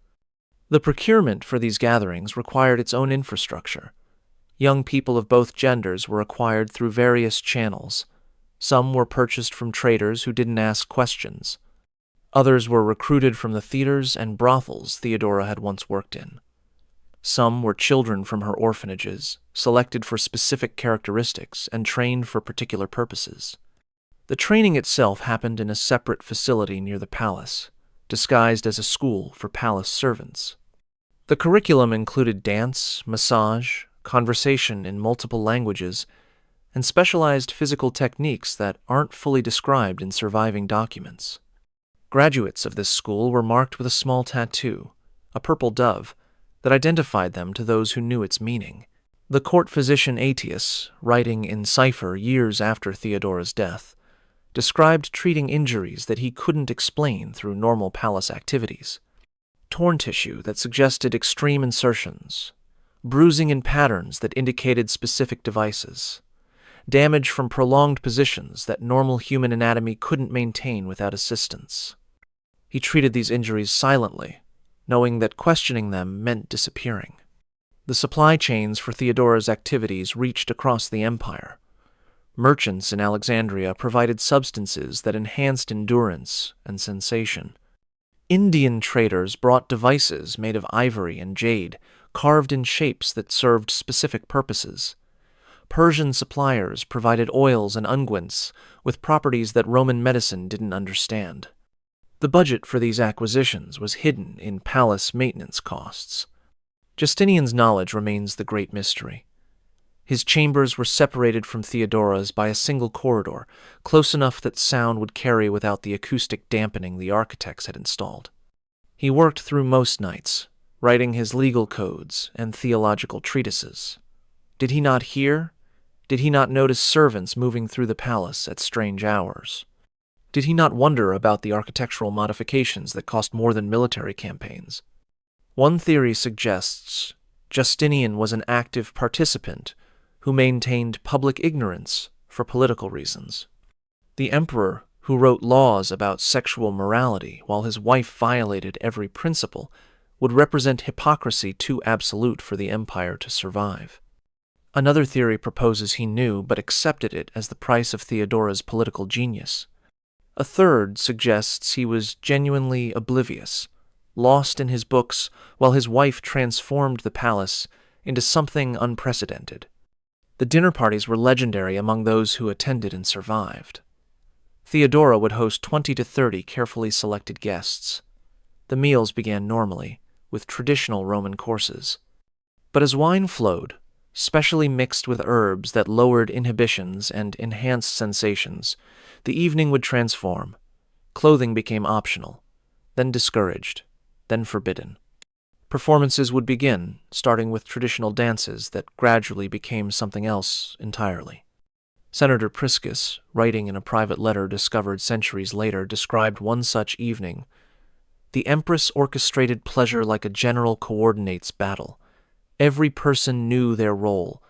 The procurement for these gatherings required its own infrastructure. Young people of both genders were acquired through various channels. Some were purchased from traders who didn't ask questions. Others were recruited from the theaters and brothels Theodora had once worked in. Some were children from her orphanages, selected for specific characteristics and trained for particular purposes. The training itself happened in a separate facility near the palace, disguised as a school for palace servants. The curriculum included dance, massage, conversation in multiple languages, and specialized physical techniques that aren't fully described in surviving documents. Graduates of this school were marked with a small tattoo, a purple dove, that identified them to those who knew its meaning. The court physician Aetius, writing in cipher years after Theodora's death, described treating injuries that he couldn't explain through normal palace activities. Torn tissue that suggested extreme insertions, bruising in patterns that indicated specific devices, damage from prolonged positions that normal human anatomy couldn't maintain without assistance. He treated these injuries silently, knowing that questioning them meant disappearing. The supply chains for Theodora's activities reached across the empire. Merchants in Alexandria provided substances that enhanced endurance and sensation. Indian traders brought devices made of ivory and jade, carved in shapes that served specific purposes. Persian suppliers provided oils and unguents with properties that Roman medicine didn't understand. The budget for these acquisitions was hidden in palace maintenance costs. Justinian's knowledge remains the great mystery. His chambers were separated from Theodora's by a single corridor, close enough that sound would carry without the acoustic dampening the architects had installed. He worked through most nights, writing his legal codes and theological treatises. Did he not hear? Did he not notice servants moving through the palace at strange hours? Did he not wonder about the architectural modifications that cost more than military campaigns? One theory suggests Justinian was an active participant who maintained public ignorance for political reasons. The emperor, who wrote laws about sexual morality while his wife violated every principle, would represent hypocrisy too absolute for the empire to survive. Another theory proposes he knew but accepted it as the price of Theodora's political genius. A third suggests he was genuinely oblivious, lost in his books while his wife transformed the palace into something unprecedented. The dinner parties were legendary among those who attended and survived. Theodora would host 20 to 30 carefully selected guests. The meals began normally, with traditional Roman courses. But as wine flowed, specially mixed with herbs that lowered inhibitions and enhanced sensations, the evening would transform. Clothing became optional, then discouraged, then forbidden. Performances would begin, starting with traditional dances that gradually became something else entirely. Senator Priscus, writing in a private letter discovered centuries later, described one such evening. The Empress orchestrated pleasure like a general coordinates battle. Every person knew their role.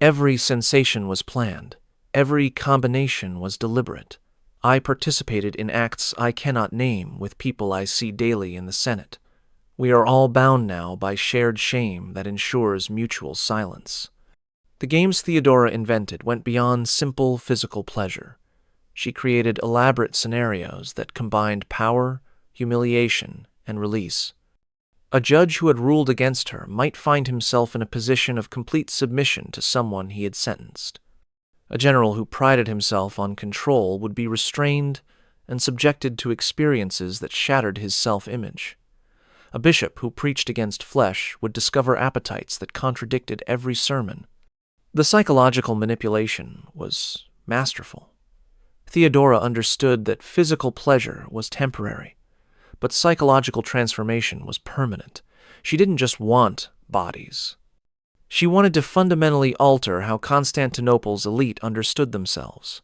Every sensation was planned. Every combination was deliberate. I participated in acts I cannot name with people I see daily in the Senate. We are all bound now by shared shame that ensures mutual silence. The games Theodora invented went beyond simple physical pleasure. She created elaborate scenarios that combined power, humiliation, and release. A judge who had ruled against her might find himself in a position of complete submission to someone he had sentenced. A general who prided himself on control would be restrained and subjected to experiences that shattered his self-image. A bishop who preached against flesh would discover appetites that contradicted every sermon. The psychological manipulation was masterful. Theodora understood that physical pleasure was temporary, but psychological transformation was permanent. She didn't just want bodies. She wanted to fundamentally alter how Constantinople's elite understood themselves.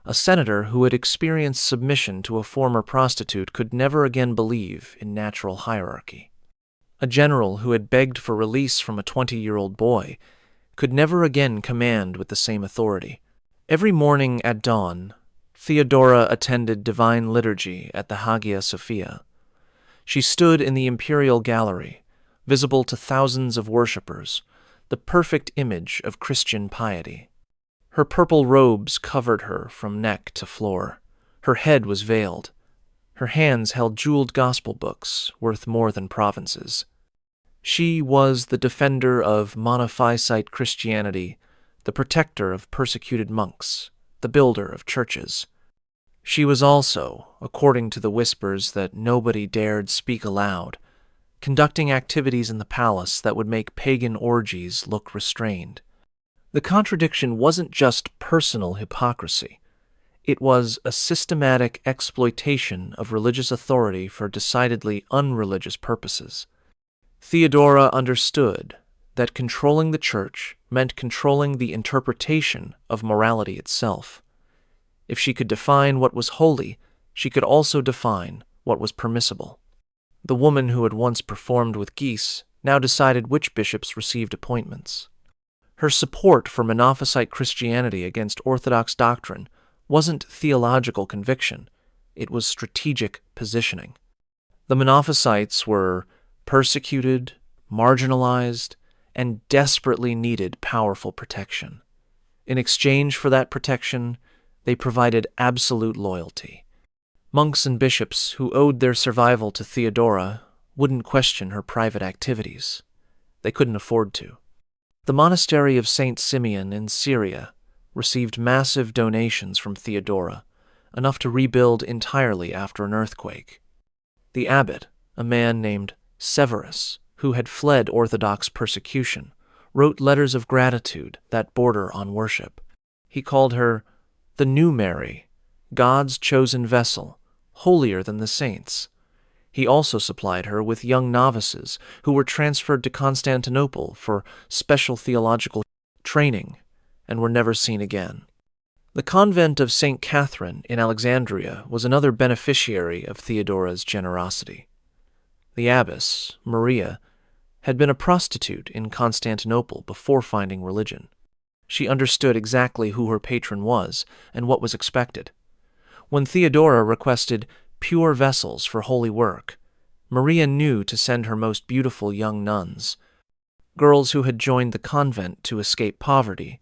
A senator who had experienced submission to a former prostitute could never again believe in natural hierarchy. A general who had begged for release from a 20-year-old boy could never again command with the same authority. Every morning at dawn, Theodora attended divine liturgy at the Hagia Sophia. She stood in the imperial gallery, visible to thousands of worshippers, the perfect image of Christian piety. Her purple robes covered her from neck to floor. Her head was veiled. Her hands held jeweled gospel books worth more than provinces. She was the defender of monophysite Christianity, the protector of persecuted monks, the builder of churches. She was also, according to the whispers that nobody dared speak aloud, conducting activities in the palace that would make pagan orgies look restrained. The contradiction wasn't just personal hypocrisy. It was a systematic exploitation of religious authority for decidedly unreligious purposes. Theodora understood that controlling the church meant controlling the interpretation of morality itself. If she could define what was holy, she could also define what was permissible. The woman who had once performed with geese now decided which bishops received appointments. Her support for Monophysite Christianity against Orthodox doctrine wasn't theological conviction, it was strategic positioning. The Monophysites were persecuted, marginalized, and desperately needed powerful protection. In exchange for that protection, they provided absolute loyalty. Monks and bishops who owed their survival to Theodora wouldn't question her private activities. They couldn't afford to. The monastery of St. Simeon in Syria received massive donations from Theodora, enough to rebuild entirely after an earthquake. The abbot, a man named Severus, who had fled Orthodox persecution, wrote letters of gratitude that border on worship. He called her the new Mary, God's chosen vessel, holier than the saints. He also supplied her with young novices who were transferred to Constantinople for special theological training and were never seen again. The convent of St. Catherine in Alexandria was another beneficiary of Theodora's generosity. The abbess, Maria, had been a prostitute in Constantinople before finding religion. She understood exactly who her patron was and what was expected. When Theodora requested pure vessels for holy work, Maria knew to send her most beautiful young nuns, girls who had joined the convent to escape poverty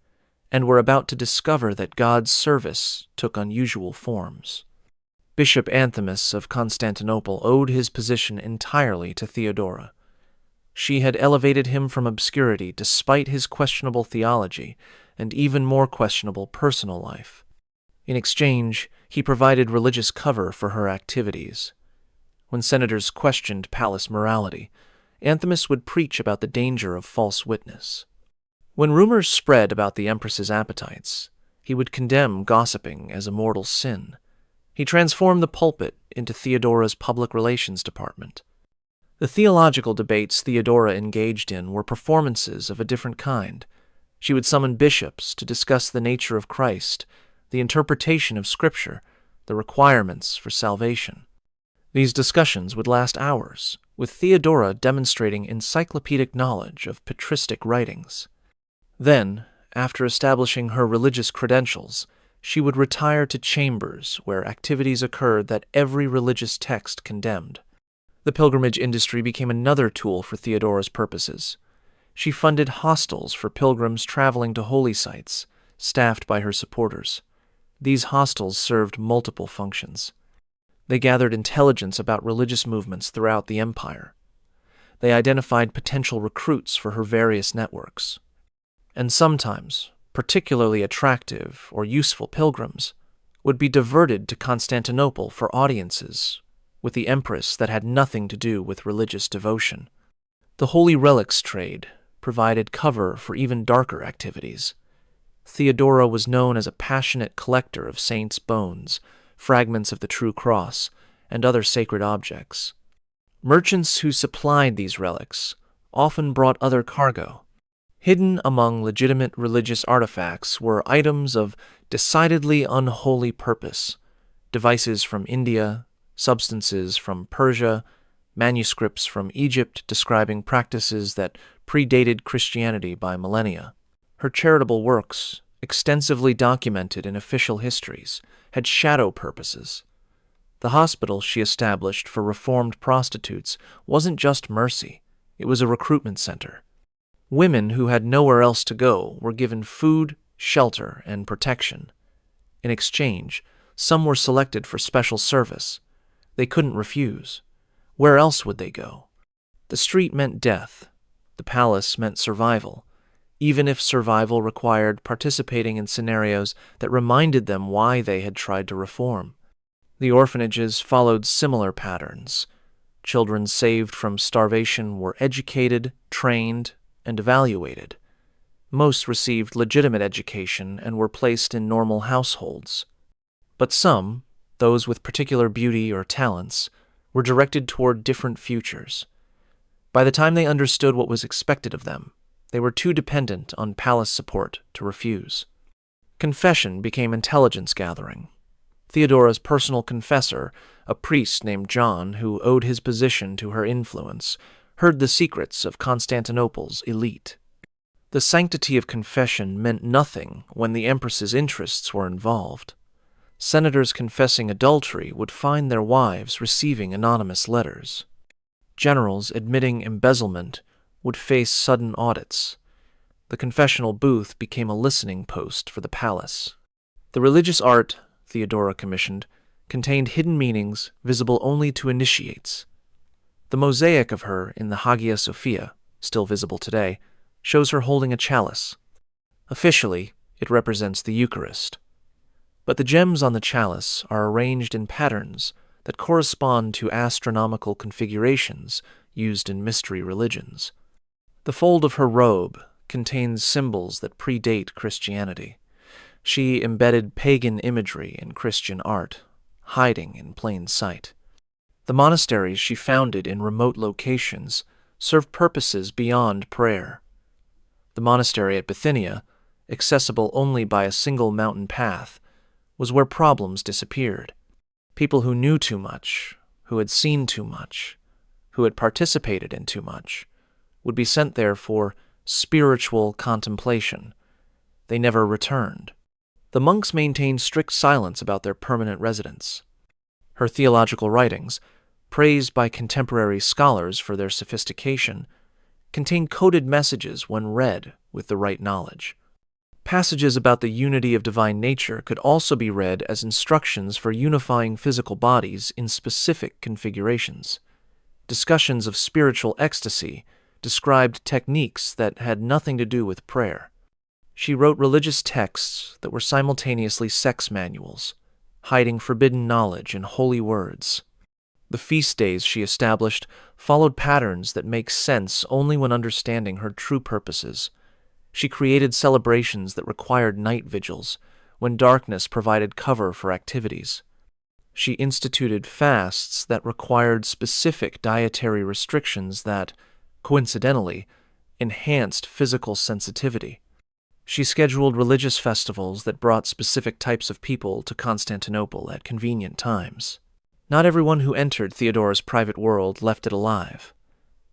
and were about to discover that God's service took unusual forms. Bishop Anthimus of Constantinople owed his position entirely to Theodora. She had elevated him from obscurity despite his questionable theology and even more questionable personal life. In exchange, he provided religious cover for her activities. When senators questioned palace morality, Anthimus would preach about the danger of false witness. When rumors spread about the empress's appetites, he would condemn gossiping as a mortal sin. He transformed the pulpit into Theodora's public relations department. The theological debates Theodora engaged in were performances of a different kind. She would summon bishops to discuss the nature of Christ, the interpretation of Scripture, the requirements for salvation. These discussions would last hours, with Theodora demonstrating encyclopedic knowledge of patristic writings. Then, after establishing her religious credentials, she would retire to chambers where activities occurred that every religious text condemned. The pilgrimage industry became another tool for Theodora's purposes. She funded hostels for pilgrims traveling to holy sites, staffed by her supporters. These hostels served multiple functions. They gathered intelligence about religious movements throughout the empire. They identified potential recruits for her various networks. And sometimes, particularly attractive or useful pilgrims would be diverted to Constantinople for audiences with the empress that had nothing to do with religious devotion. The holy relics trade provided cover for even darker activities. Theodora was known as a passionate collector of saints' bones, fragments of the true cross, and other sacred objects. Merchants who supplied these relics often brought other cargo. Hidden among legitimate religious artifacts were items of decidedly unholy purpose, devices from India, substances from Persia, manuscripts from Egypt describing practices that predated Christianity by millennia. Her charitable works, extensively documented in official histories, had shadow purposes. The hospital she established for reformed prostitutes wasn't just mercy, it was a recruitment center. Women who had nowhere else to go were given food, shelter, and protection. In exchange, some were selected for special service. They couldn't refuse. Where else would they go? The street meant death. The palace meant survival, even if survival required participating in scenarios that reminded them why they had tried to reform. The orphanages followed similar patterns. Children saved from starvation were educated, trained, and evaluated. Most received legitimate education and were placed in normal households. But some, those with particular beauty or talents, were directed toward different futures. By the time they understood what was expected of them, They were too dependent on palace support to refuse. Confession became intelligence gathering. Theodora's personal confessor, a priest named John who owed his position to her influence, heard the secrets of Constantinople's elite. The sanctity of confession meant nothing when the empress's interests were involved. Senators confessing adultery would find their wives receiving anonymous letters. Generals admitting embezzlement would face sudden audits. The confessional booth became a listening post for the palace. The religious art Theodora commissioned contained hidden meanings visible only to initiates. The mosaic of her in the Hagia Sophia, still visible today, shows her holding a chalice. Officially, it represents the Eucharist. But the gems on the chalice are arranged in patterns that correspond to astronomical configurations used in mystery religions. The fold of her robe contains symbols that predate Christianity. She embedded pagan imagery in Christian art, hiding in plain sight. The monasteries she founded in remote locations served purposes beyond prayer. The monastery at Bithynia, accessible only by a single mountain path, was where problems disappeared. People who knew too much, who had seen too much, who had participated in too much, would be sent there for spiritual contemplation. They never returned. The monks maintained strict silence about their permanent residence. Her theological writings, praised by contemporary scholars for their sophistication, contained coded messages when read with the right knowledge. Passages about the unity of divine nature could also be read as instructions for unifying physical bodies in specific configurations. Discussions of spiritual ecstasy described techniques that had nothing to do with prayer. She wrote religious texts that were simultaneously sex manuals, hiding forbidden knowledge in holy words. The feast days she established followed patterns that make sense only when understanding her true purposes. She created celebrations that required night vigils, when darkness provided cover for activities. She instituted fasts that required specific dietary restrictions that, coincidentally, enhanced physical sensitivity. She scheduled religious festivals that brought specific types of people to Constantinople at convenient times. Not everyone who entered Theodora's private world left it alive.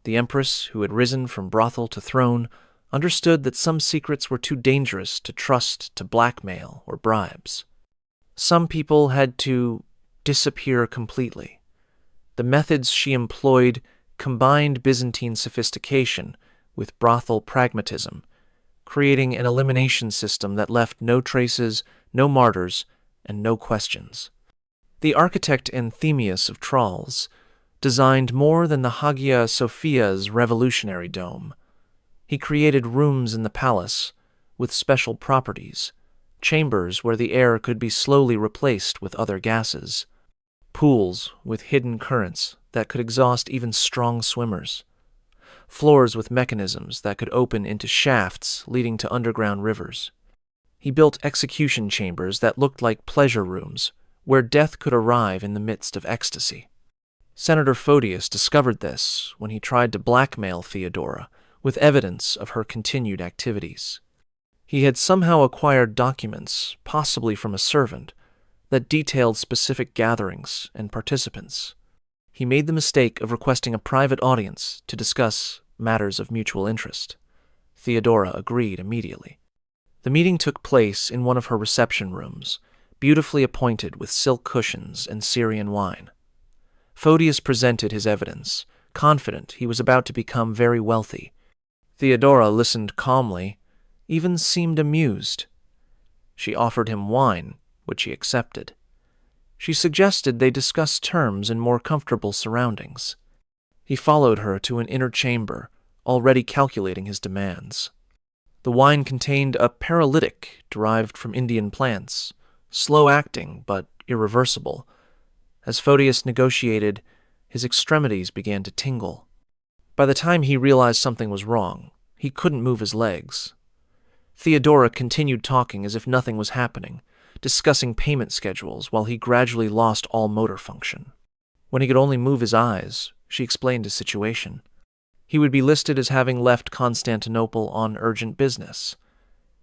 The empress, who had risen from brothel to throne, understood that some secrets were too dangerous to trust to blackmail or bribes. Some people had to disappear completely. The methods she employed combined Byzantine sophistication with brothel pragmatism, creating an elimination system that left no traces, no martyrs, and no questions. The architect Anthemius of Tralles designed more than the Hagia Sophia's revolutionary dome. He created rooms in the palace with special properties, chambers where the air could be slowly replaced with other gases, pools with hidden currents that could exhaust even strong swimmers, floors with mechanisms that could open into shafts leading to underground rivers. He built execution chambers that looked like pleasure rooms, where death could arrive in the midst of ecstasy. Senator Photius discovered this when he tried to blackmail Theodora with evidence of her continued activities. He had somehow acquired documents, possibly from a servant, that detailed specific gatherings and participants. He made the mistake of requesting a private audience to discuss matters of mutual interest. Theodora agreed immediately. The meeting took place in one of her reception rooms, beautifully appointed with silk cushions and Syrian wine. Photius presented his evidence, confident he was about to become very wealthy. Theodora listened calmly, even seemed amused. She offered him wine, which he accepted. She suggested they discuss terms in more comfortable surroundings. He followed her to an inner chamber, already calculating his demands. The wine contained a paralytic derived from Indian plants, slow-acting but irreversible. As Photius negotiated, his extremities began to tingle. By the time he realized something was wrong, he couldn't move his legs. Theodora continued talking as if nothing was happening, discussing payment schedules while he gradually lost all motor function. When he could only move his eyes, she explained his situation. He would be listed as having left Constantinople on urgent business.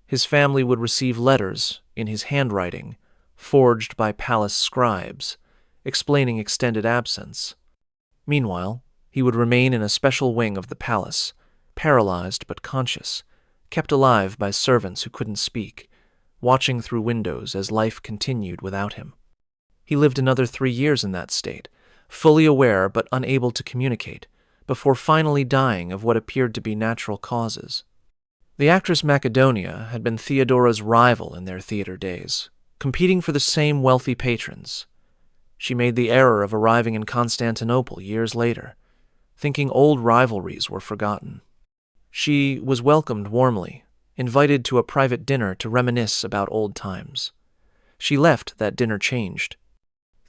His family would receive letters, in his handwriting, forged by palace scribes, explaining extended absence. Meanwhile, he would remain in a special wing of the palace, paralyzed but conscious, kept alive by servants who couldn't speak, watching through windows as life continued without him. He lived another 3 years in that state, fully aware but unable to communicate, before finally dying of what appeared to be natural causes. The actress Macedonia had been Theodora's rival in their theater days, competing for the same wealthy patrons. She made the error of arriving in Constantinople years later, thinking old rivalries were forgotten. She was welcomed warmly, invited to a private dinner to reminisce about old times. She left that dinner changed.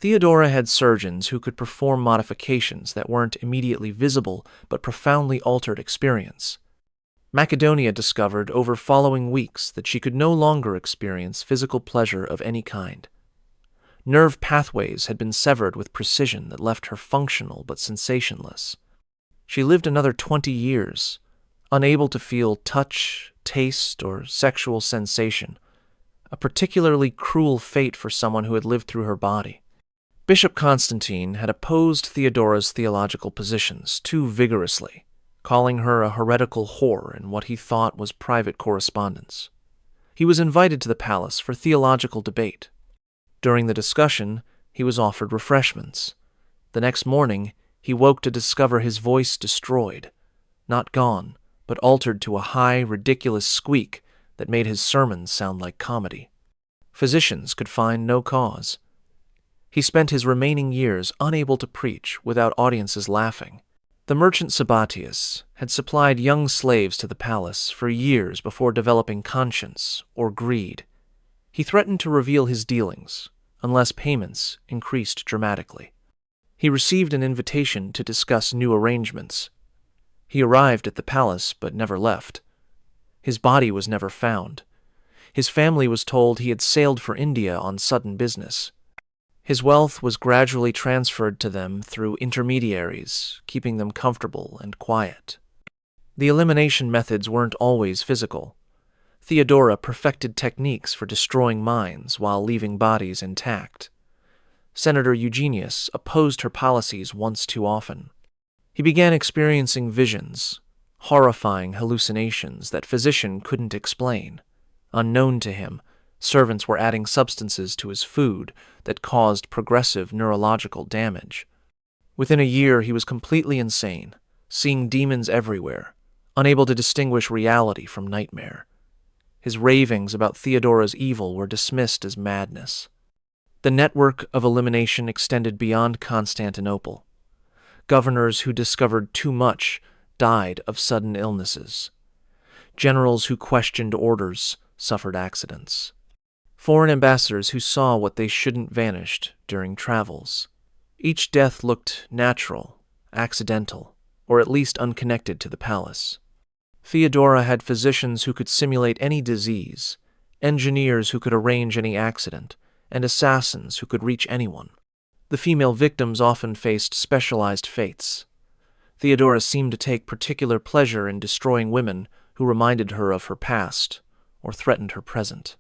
Theodora had surgeons who could perform modifications that weren't immediately visible but profoundly altered experience. Macedonia discovered over following weeks that she could no longer experience physical pleasure of any kind. Nerve pathways had been severed with precision that left her functional but sensationless. She lived another 20 years, unable to feel touch, taste, or sexual sensation, a particularly cruel fate for someone who had lived through her body. Bishop Constantine had opposed Theodora's theological positions too vigorously, calling her a heretical whore in what he thought was private correspondence. He was invited to the palace for theological debate. During the discussion, he was offered refreshments. The next morning, he woke to discover his voice destroyed, not gone, but altered to a high, ridiculous squeak that made his sermons sound like comedy. Physicians could find no cause. He spent his remaining years unable to preach without audiences laughing. The merchant Sabbatius had supplied young slaves to the palace for years before developing conscience or greed. He threatened to reveal his dealings unless payments increased dramatically. He received an invitation to discuss new arrangements. He arrived at the palace but never left. His body was never found. His family was told he had sailed for India on sudden business. His wealth was gradually transferred to them through intermediaries, keeping them comfortable and quiet. The elimination methods weren't always physical. Theodora perfected techniques for destroying minds while leaving bodies intact. Senator Eugenius opposed her policies once too often. He began experiencing visions, horrifying hallucinations that physicians couldn't explain. Unknown to him, servants were adding substances to his food that caused progressive neurological damage. Within a year, he was completely insane, seeing demons everywhere, unable to distinguish reality from nightmare. His ravings about Theodora's evil were dismissed as madness. The network of elimination extended beyond Constantinople. Governors who discovered too much died of sudden illnesses. Generals who questioned orders suffered accidents. Foreign ambassadors who saw what they shouldn't vanished during travels. Each death looked natural, accidental, or at least unconnected to the palace. Theodora had physicians who could simulate any disease, engineers who could arrange any accident, and assassins who could reach anyone. The female victims often faced specialized fates. Theodora seemed to take particular pleasure in destroying women who reminded her of her past or threatened her present.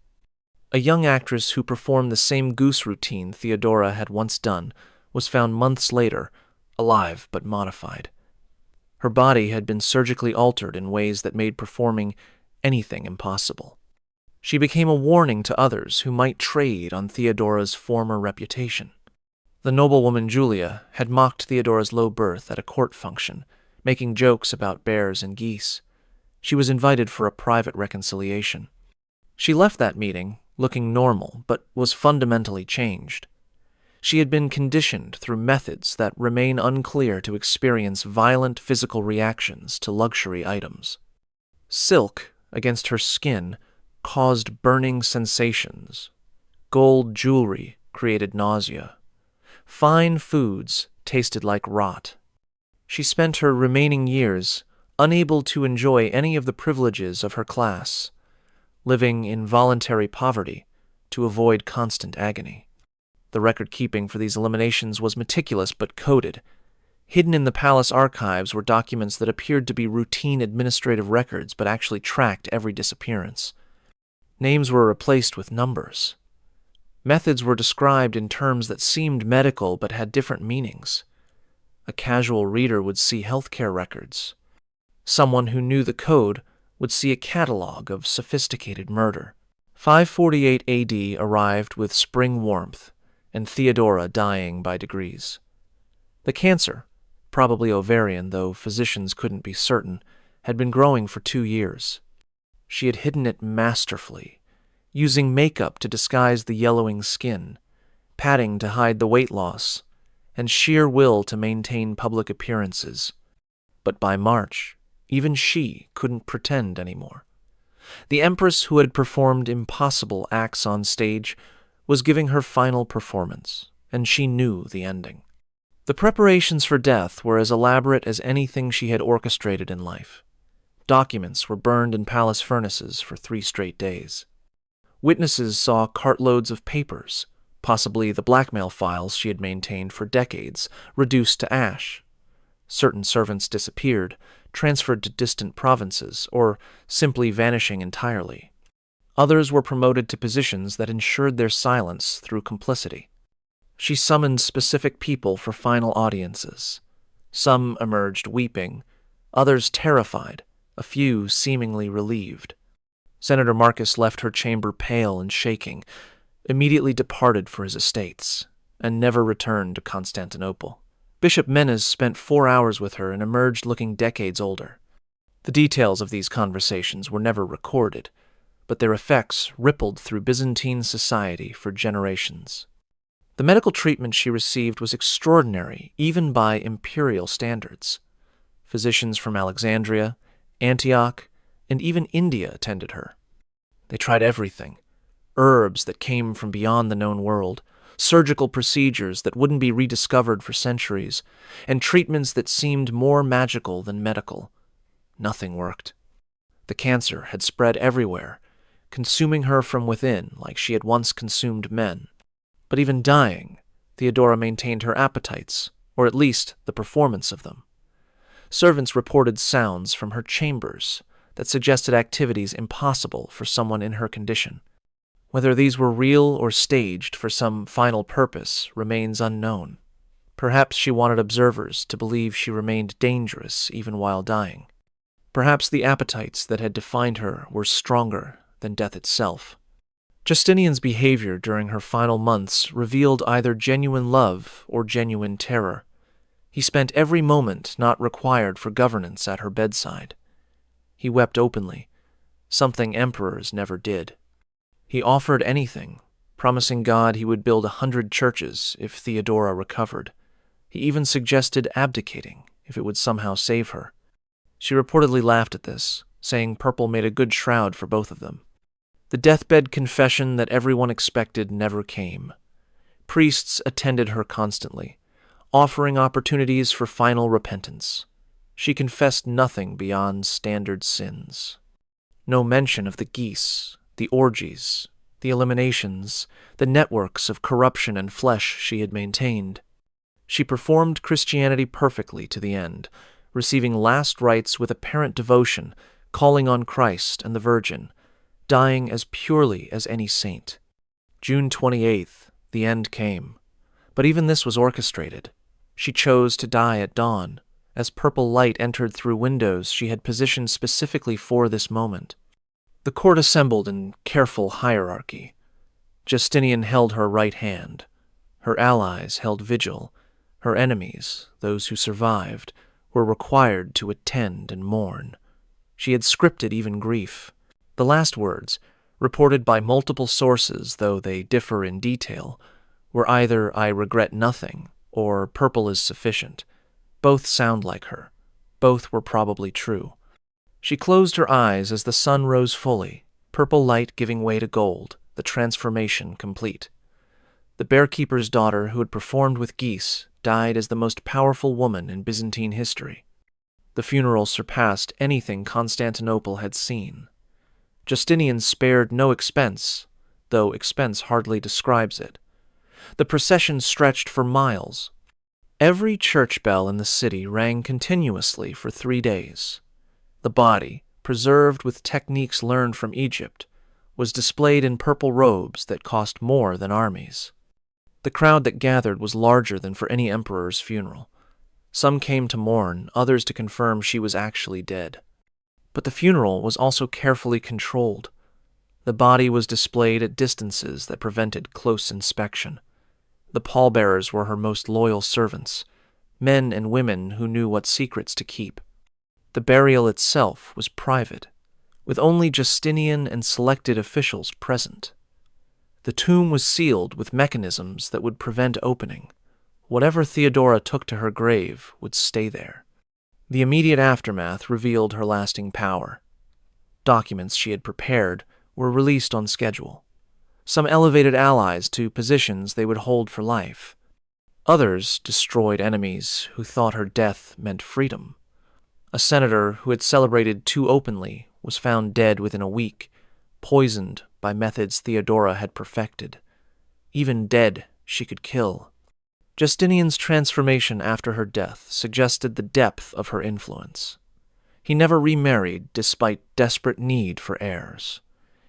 A young actress who performed the same goose routine Theodora had once done was found months later, alive but modified. Her body had been surgically altered in ways that made performing anything impossible. She became a warning to others who might trade on Theodora's former reputation. The noblewoman Julia had mocked Theodora's low birth at a court function, making jokes about bears and geese. She was invited for a private reconciliation. She left that meeting looking normal, but was fundamentally changed. She had been conditioned through methods that remain unclear to experience violent physical reactions to luxury items. Silk against her skin caused burning sensations. Gold jewelry created nausea. Fine foods tasted like rot. She spent her remaining years unable to enjoy any of the privileges of her class, living in voluntary poverty to avoid constant agony. The record-keeping for these eliminations was meticulous but coded. Hidden in the palace archives were documents that appeared to be routine administrative records but actually tracked every disappearance. Names were replaced with numbers. Methods were described in terms that seemed medical but had different meanings. A casual reader would see healthcare records. Someone who knew the code would see a catalog of sophisticated murder. 548 AD arrived with spring warmth, and Theodora dying by degrees. The cancer, probably ovarian though physicians couldn't be certain, had been growing for 2 years. She had hidden it masterfully, using makeup to disguise the yellowing skin, padding to hide the weight loss, and sheer will to maintain public appearances. But by March, even she couldn't pretend anymore. The Empress, who had performed impossible acts on stage, was giving her final performance, and she knew the ending. The preparations for death were as elaborate as anything she had orchestrated in life. Documents were burned in palace furnaces for 3 straight days. Witnesses saw cartloads of papers, possibly the blackmail files she had maintained for decades, reduced to ash. Certain servants disappeared, transferred to distant provinces, or simply vanishing entirely. Others were promoted to positions that ensured their silence through complicity. She summoned specific people for final audiences. Some emerged weeping, others terrified, a few seemingly relieved. Senator Marcus left her chamber pale and shaking, immediately departed for his estates, and never returned to Constantinople. Bishop Menes spent 4 hours with her and emerged looking decades older. The details of these conversations were never recorded, but their effects rippled through Byzantine society for generations. The medical treatment she received was extraordinary, even by imperial standards. Physicians from Alexandria, Antioch, and even India attended her. They tried everything: herbs that came from beyond the known world, surgical procedures that wouldn't be rediscovered for centuries, and treatments that seemed more magical than medical. Nothing worked. The cancer had spread everywhere, consuming her from within like she had once consumed men. But even dying, Theodora maintained her appetites, or at least the performance of them. Servants reported sounds from her chambers that suggested activities impossible for someone in her condition. Whether these were real or staged for some final purpose remains unknown. Perhaps she wanted observers to believe she remained dangerous even while dying. Perhaps the appetites that had defined her were stronger than death itself. Justinian's behavior during her final months revealed either genuine love or genuine terror. He spent every moment not required for governance at her bedside. He wept openly, something emperors never did. He offered anything, promising God he would build 100 churches if Theodora recovered. He even suggested abdicating if it would somehow save her. She reportedly laughed at this, saying purple made a good shroud for both of them. The deathbed confession that everyone expected never came. Priests attended her constantly, offering opportunities for final repentance. She confessed nothing beyond standard sins. No mention of the geese, the orgies, the eliminations, the networks of corruption and flesh she had maintained. She performed Christianity perfectly to the end, receiving last rites with apparent devotion, calling on Christ and the Virgin, dying as purely as any saint. June 28th, the end came. But even this was orchestrated. She chose to die at dawn, as purple light entered through windows she had positioned specifically for this moment. The court assembled in careful hierarchy. Justinian held her right hand. Her allies held vigil. Her enemies, those who survived, were required to attend and mourn. She had scripted even grief. The last words, reported by multiple sources though they differ in detail, were either "I regret nothing" or "purple is sufficient." Both sound like her. Both were probably true. She closed her eyes as the sun rose fully, purple light giving way to gold, the transformation complete. The bearkeeper's daughter, who had performed with geese, died as the most powerful woman in Byzantine history. The funeral surpassed anything Constantinople had seen. Justinian spared no expense, though expense hardly describes it. The procession stretched for miles. Every church bell in the city rang continuously for 3 days. The body, preserved with techniques learned from Egypt, was displayed in purple robes that cost more than armies. The crowd that gathered was larger than for any emperor's funeral. Some came to mourn, others to confirm she was actually dead. But the funeral was also carefully controlled. The body was displayed at distances that prevented close inspection. The pallbearers were her most loyal servants, men and women who knew what secrets to keep. The burial itself was private, with only Justinian and selected officials present. The tomb was sealed with mechanisms that would prevent opening. Whatever Theodora took to her grave would stay there. The immediate aftermath revealed her lasting power. Documents she had prepared were released on schedule. Some elevated allies to positions they would hold for life. Others destroyed enemies who thought her death meant freedom. A senator who had celebrated too openly was found dead within a week, poisoned by methods Theodora had perfected. Even dead, she could kill. Justinian's transformation after her death suggested the depth of her influence. He never remarried despite desperate need for heirs.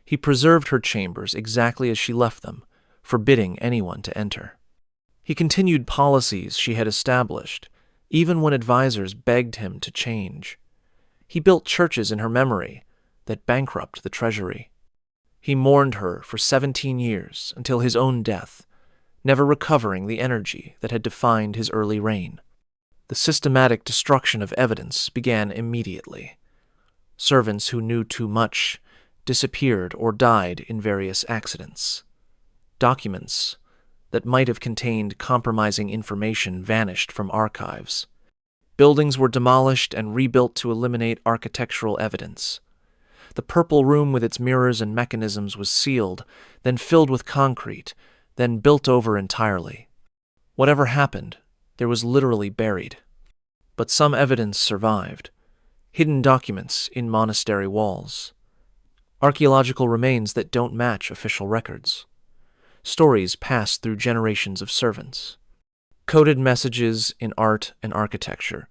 He preserved her chambers exactly as she left them, forbidding anyone to enter. He continued policies she had established, even when advisors begged him to change. He built churches in her memory that bankrupted the treasury. He mourned her for 17 years until his own death, never recovering the energy that had defined his early reign. The systematic destruction of evidence began immediately. Servants who knew too much disappeared or died in various accidents. Documents that might have contained compromising information vanished from archives. Buildings were demolished and rebuilt to eliminate architectural evidence. The purple room with its mirrors and mechanisms was sealed, then filled with concrete, then built over entirely. Whatever happened, there was literally buried. But some evidence survived. Hidden documents in monastery walls. Archaeological remains that don't match official records. Stories passed through generations of servants. Coded messages in art and architecture.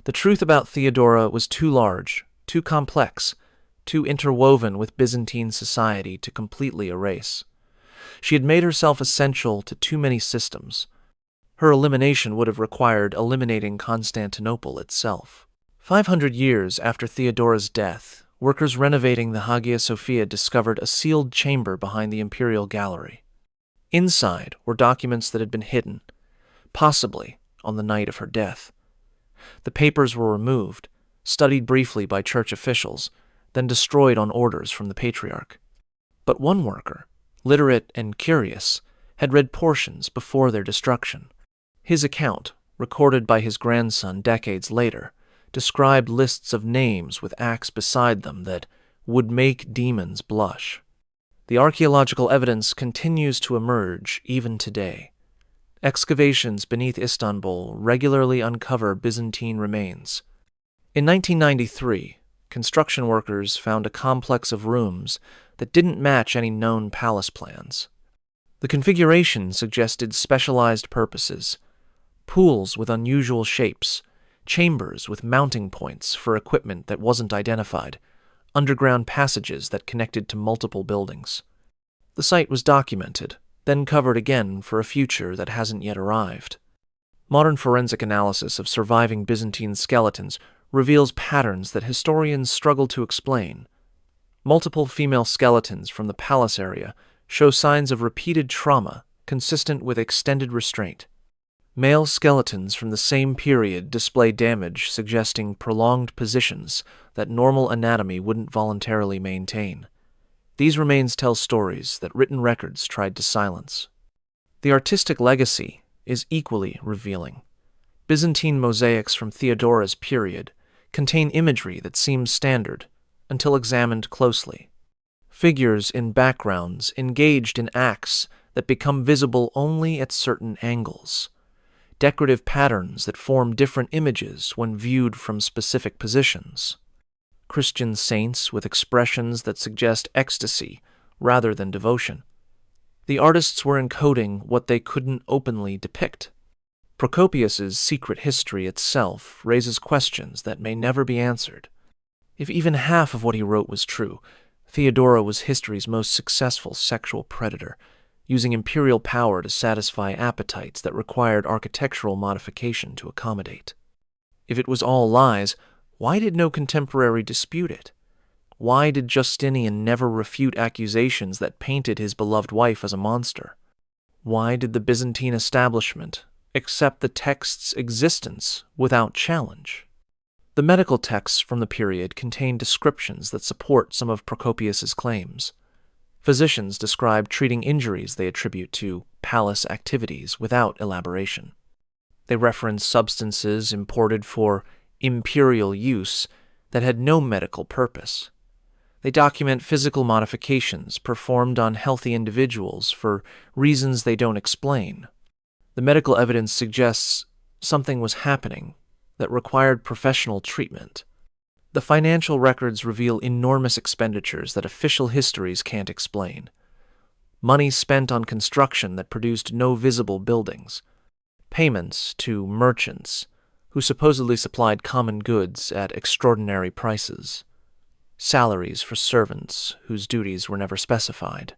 The truth about Theodora was too large, too complex, too interwoven with Byzantine society to completely erase. She had made herself essential to too many systems. Her elimination would have required eliminating Constantinople itself. 500 years after Theodora's death, workers renovating the Hagia Sophia discovered a sealed chamber behind the imperial gallery. Inside were documents that had been hidden, possibly on the night of her death. The papers were removed, studied briefly by church officials, then destroyed on orders from the patriarch. But one worker, literate and curious, had read portions before their destruction. His account, recorded by his grandson decades later, described lists of names with acts beside them that would make demons blush. The archaeological evidence continues to emerge even today. Excavations beneath Istanbul regularly uncover Byzantine remains. In 1993, construction workers found a complex of rooms that didn't match any known palace plans. The configuration suggested specialized purposes: pools with unusual shapes, chambers with mounting points for equipment that wasn't identified, underground passages that connected to multiple buildings. The site was documented, then covered again for a future that hasn't yet arrived. Modern forensic analysis of surviving Byzantine skeletons reveals patterns that historians struggle to explain. Multiple female skeletons from the palace area show signs of repeated trauma consistent with extended restraint. Male skeletons from the same period display damage suggesting prolonged positions that normal anatomy wouldn't voluntarily maintain. These remains tell stories that written records tried to silence. The artistic legacy is equally revealing. Byzantine mosaics from Theodora's period contain imagery that seems standard until examined closely. Figures in backgrounds engaged in acts that become visible only at certain angles. Decorative patterns that form different images when viewed from specific positions. Christian saints with expressions that suggest ecstasy rather than devotion. The artists were encoding what they couldn't openly depict. Procopius's secret history itself raises questions that may never be answered. If even half of what he wrote was true, Theodora was history's most successful sexual predator, using imperial power to satisfy appetites that required architectural modification to accommodate. If it was all lies, why did no contemporary dispute it? Why did Justinian never refute accusations that painted his beloved wife as a monster? Why did the Byzantine establishment accept the text's existence without challenge? The medical texts from the period contain descriptions that support some of Procopius's claims. Physicians describe treating injuries they attribute to palace activities without elaboration. They reference substances imported for imperial use that had no medical purpose. They document physical modifications performed on healthy individuals for reasons they don't explain. The medical evidence suggests something was happening that required professional treatment. The financial records reveal enormous expenditures that official histories can't explain. Money spent on construction that produced no visible buildings. Payments to merchants who supposedly supplied common goods at extraordinary prices. Salaries for servants whose duties were never specified.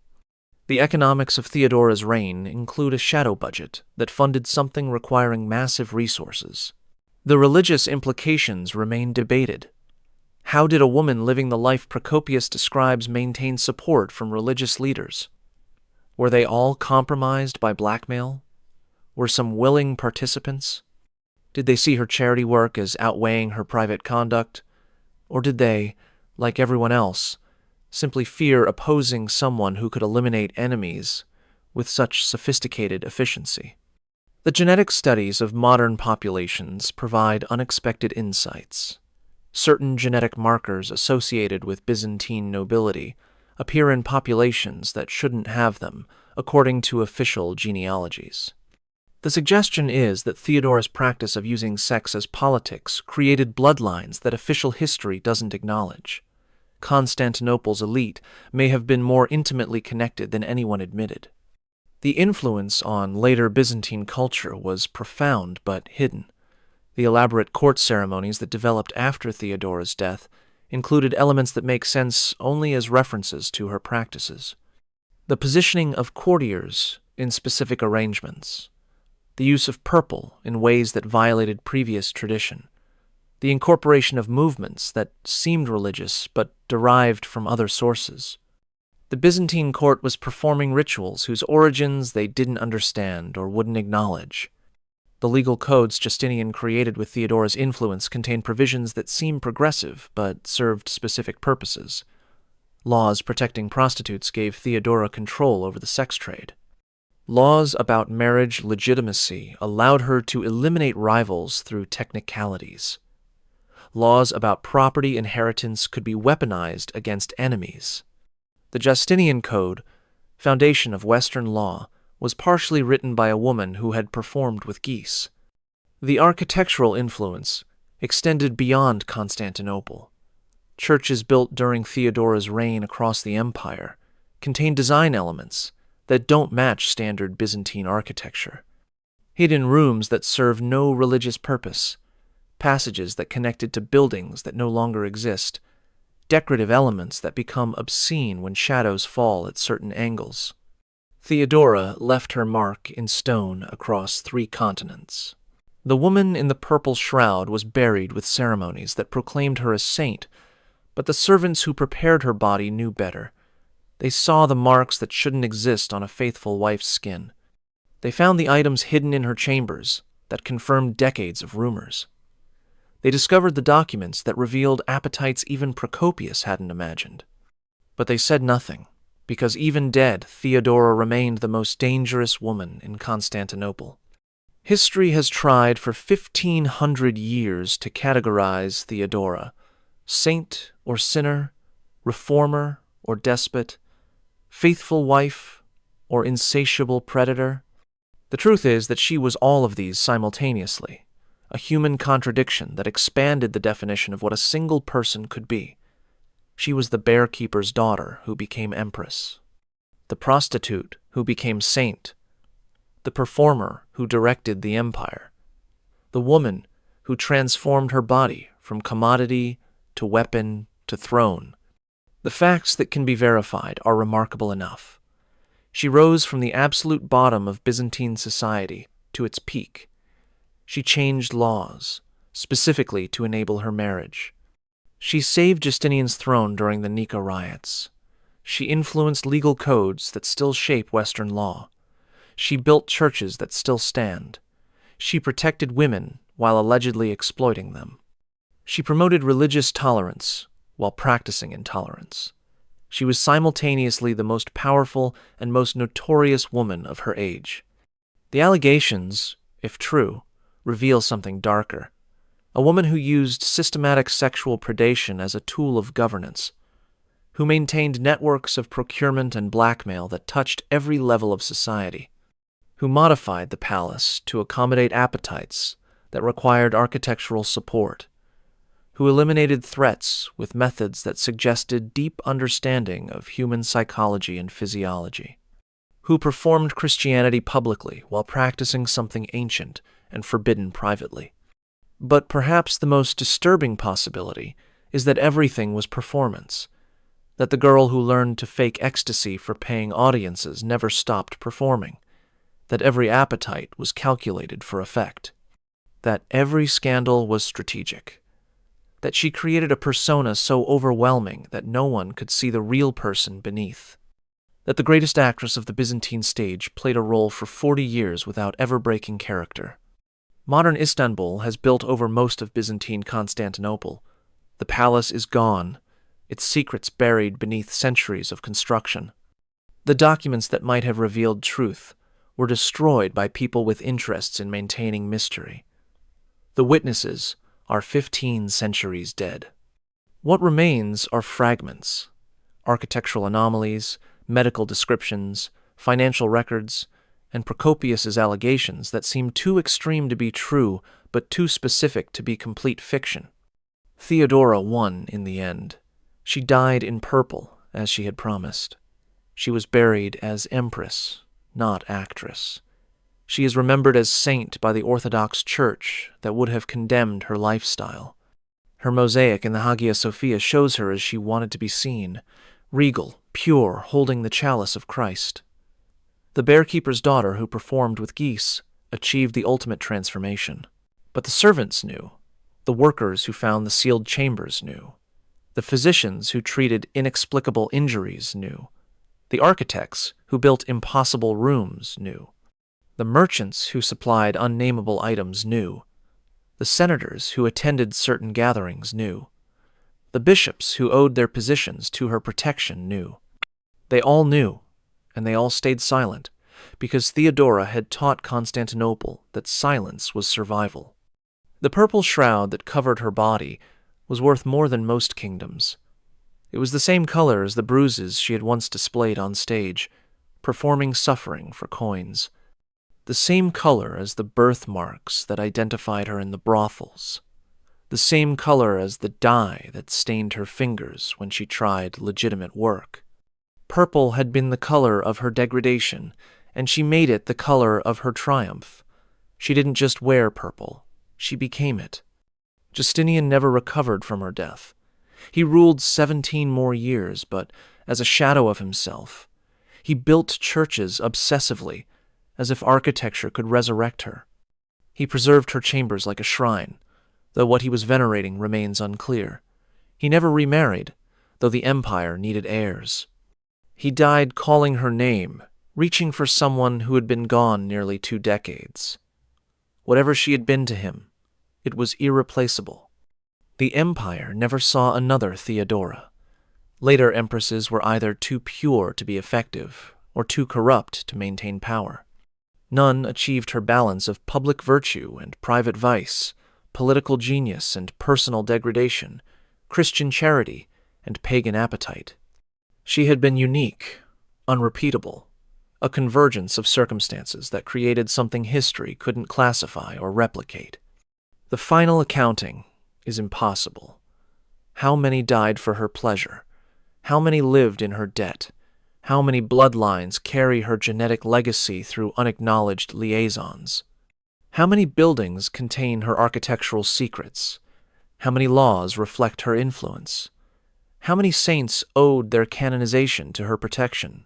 The economics of Theodora's reign include a shadow budget that funded something requiring massive resources. The religious implications remain debated. How did a woman living the life Procopius describes maintain support from religious leaders? Were they all compromised by blackmail? Were some willing participants? Did they see her charity work as outweighing her private conduct? Or did they, like everyone else, simply fear opposing someone who could eliminate enemies with such sophisticated efficiency? The genetic studies of modern populations provide unexpected insights. Certain genetic markers associated with Byzantine nobility appear in populations that shouldn't have them, according to official genealogies. The suggestion is that Theodora's practice of using sex as politics created bloodlines that official history doesn't acknowledge. Constantinople's elite may have been more intimately connected than anyone admitted. The influence on later Byzantine culture was profound but hidden. The elaborate court ceremonies that developed after Theodora's death included elements that make sense only as references to her practices. The positioning of courtiers in specific arrangements, the use of purple in ways that violated previous tradition, the incorporation of movements that seemed religious but derived from other sources. The Byzantine court was performing rituals whose origins they didn't understand or wouldn't acknowledge. The legal codes Justinian created with Theodora's influence contained provisions that seemed progressive but served specific purposes. Laws protecting prostitutes gave Theodora control over the sex trade. Laws about marriage legitimacy allowed her to eliminate rivals through technicalities. Laws about property inheritance could be weaponized against enemies. The Justinian Code, foundation of Western law, was partially written by a woman who had performed with geese. The architectural influence extended beyond Constantinople. Churches built during Theodora's reign across the empire contained design elements that don't match standard Byzantine architecture. Hidden rooms that serve no religious purpose, passages that connected to buildings that no longer exist, decorative elements that become obscene when shadows fall at certain angles. Theodora left her mark in stone across 3 continents. The woman in the purple shroud was buried with ceremonies that proclaimed her a saint, but the servants who prepared her body knew better. They saw the marks that shouldn't exist on a faithful wife's skin. They found the items hidden in her chambers that confirmed decades of rumors. They discovered the documents that revealed appetites even Procopius hadn't imagined. But they said nothing, because even dead, Theodora remained the most dangerous woman in Constantinople. History has tried for 1,500 years to categorize Theodora, saint or sinner, reformer or despot, faithful wife or insatiable predator. The truth is that she was all of these simultaneously, a human contradiction that expanded the definition of what a single person could be. She was the bearkeeper's daughter who became empress, the prostitute who became saint, the performer who directed the empire, the woman who transformed her body from commodity to weapon to throne. The facts that can be verified are remarkable enough. She rose from the absolute bottom of Byzantine society to its peak. She changed laws, specifically to enable her marriage. She saved Justinian's throne during the Nika riots. She influenced legal codes that still shape Western law. She built churches that still stand. She protected women while allegedly exploiting them. She promoted religious tolerance while practicing intolerance. She was simultaneously the most powerful and most notorious woman of her age. The allegations, if true, reveal something darker. A woman who used systematic sexual predation as a tool of governance, who maintained networks of procurement and blackmail that touched every level of society, who modified the palace to accommodate appetites that required architectural support, who eliminated threats with methods that suggested deep understanding of human psychology and physiology, who performed Christianity publicly while practicing something ancient and forbidden privately. But perhaps the most disturbing possibility is that everything was performance, that the girl who learned to fake ecstasy for paying audiences never stopped performing, that every appetite was calculated for effect, that every scandal was strategic, that she created a persona so overwhelming that no one could see the real person beneath, that the greatest actress of the Byzantine stage played a role for 40 years without ever breaking character. Modern Istanbul has built over most of Byzantine Constantinople. The palace is gone, its secrets buried beneath centuries of construction. The documents that might have revealed truth were destroyed by people with interests in maintaining mystery. The witnesses are 15 centuries dead. What remains are fragments, architectural anomalies, medical descriptions, financial records, and Procopius's allegations that seem too extreme to be true but too specific to be complete fiction. Theodora won in the end. She died in purple, as she had promised. She was buried as empress, not actress. She is remembered as saint by the Orthodox Church that would have condemned her lifestyle. Her mosaic in the Hagia Sophia shows her as she wanted to be seen, regal, pure, holding the chalice of Christ. The bearkeeper's daughter who performed with geese achieved the ultimate transformation. But the servants knew. The workers who found the sealed chambers knew. The physicians who treated inexplicable injuries knew. The architects who built impossible rooms knew. The merchants who supplied unnameable items knew. The senators who attended certain gatherings knew. The bishops who owed their positions to her protection knew. They all knew, and they all stayed silent, because Theodora had taught Constantinople that silence was survival. The purple shroud that covered her body was worth more than most kingdoms. It was the same color as the bruises she had once displayed on stage, performing suffering for coins. The same color as the birthmarks that identified her in the brothels. The same color as the dye that stained her fingers when she tried legitimate work. Purple had been the color of her degradation, and she made it the color of her triumph. She didn't just wear purple, she became it. Justinian never recovered from her death. He ruled 17 more years, but as a shadow of himself. He built churches obsessively, as if architecture could resurrect her. He preserved her chambers like a shrine, though what he was venerating remains unclear. He never remarried, though the empire needed heirs. He died calling her name, reaching for someone who had been gone nearly 2 decades. Whatever she had been to him, it was irreplaceable. The empire never saw another Theodora. Later empresses were either too pure to be effective, or too corrupt to maintain power. None achieved her balance of public virtue and private vice, political genius and personal degradation, Christian charity and pagan appetite. She had been unique, unrepeatable, a convergence of circumstances that created something history couldn't classify or replicate. The final accounting is impossible. How many died for her pleasure? How many lived in her debt? How many bloodlines carry her genetic legacy through unacknowledged liaisons? How many buildings contain her architectural secrets? How many laws reflect her influence? How many saints owed their canonization to her protection?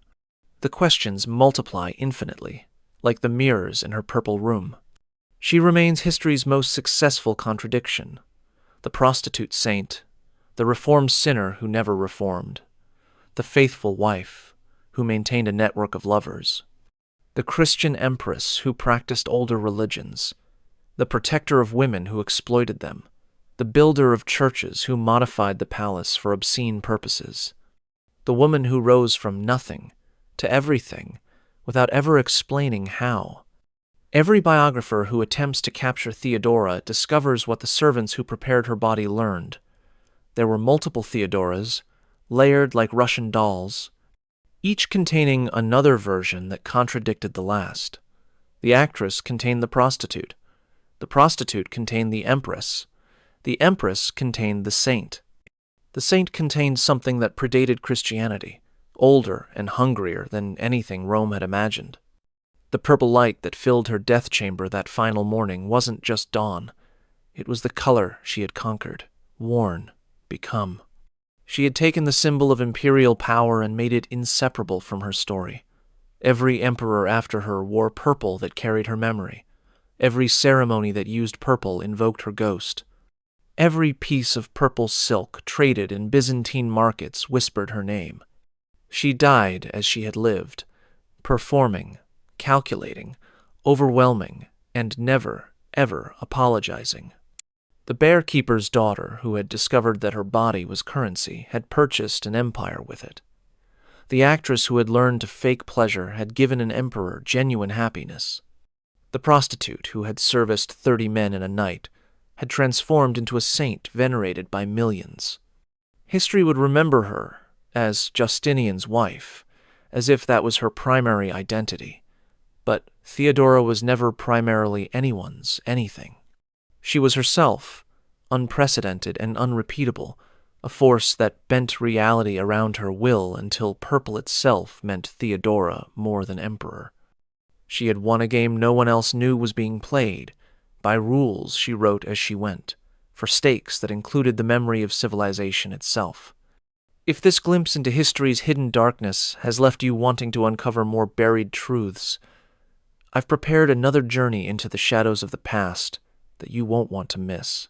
The questions multiply infinitely, like the mirrors in her purple room. She remains history's most successful contradiction, the prostitute saint, the reformed sinner who never reformed, the faithful wife who maintained a network of lovers, the Christian empress who practiced older religions, the protector of women who exploited them, the builder of churches who modified the palace for obscene purposes, the woman who rose from nothing to everything without ever explaining how. Every biographer who attempts to capture Theodora discovers what the servants who prepared her body learned. There were multiple Theodoras, layered like Russian dolls, each containing another version that contradicted the last. The actress contained the prostitute contained the empress contained the saint. The saint contained something that predated Christianity, older and hungrier than anything Rome had imagined. The purple light that filled her death chamber that final morning wasn't just dawn. It was the color she had conquered, worn, become. She had taken the symbol of imperial power and made it inseparable from her story. Every emperor after her wore purple that carried her memory. Every ceremony that used purple invoked her ghost. Every piece of purple silk traded in Byzantine markets whispered her name. She died as she had lived, performing, calculating, overwhelming, and never, ever apologizing. The bear-keeper's daughter, who had discovered that her body was currency, had purchased an empire with it. The actress who had learned to fake pleasure had given an emperor genuine happiness. The prostitute who had serviced 30 men in a night had transformed into a saint venerated by millions. History would remember her as Justinian's wife, as if that was her primary identity. But Theodora was never primarily anyone's anything. She was herself, unprecedented and unrepeatable, a force that bent reality around her will until purple itself meant Theodora more than emperor. She had won a game no one else knew was being played, by rules she wrote as she went, for stakes that included the memory of civilization itself. If this glimpse into history's hidden darkness has left you wanting to uncover more buried truths, I've prepared another journey into the shadows of the past that you won't want to miss.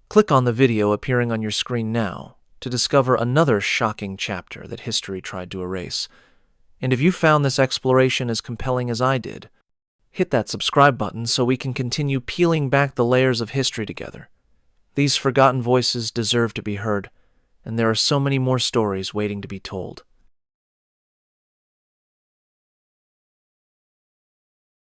Click on the video appearing on your screen now to discover another shocking chapter that history tried to erase. And if you found this exploration as compelling as I did, hit that subscribe button so we can continue peeling back the layers of history together. These forgotten voices deserve to be heard, and there are so many more stories waiting to be told.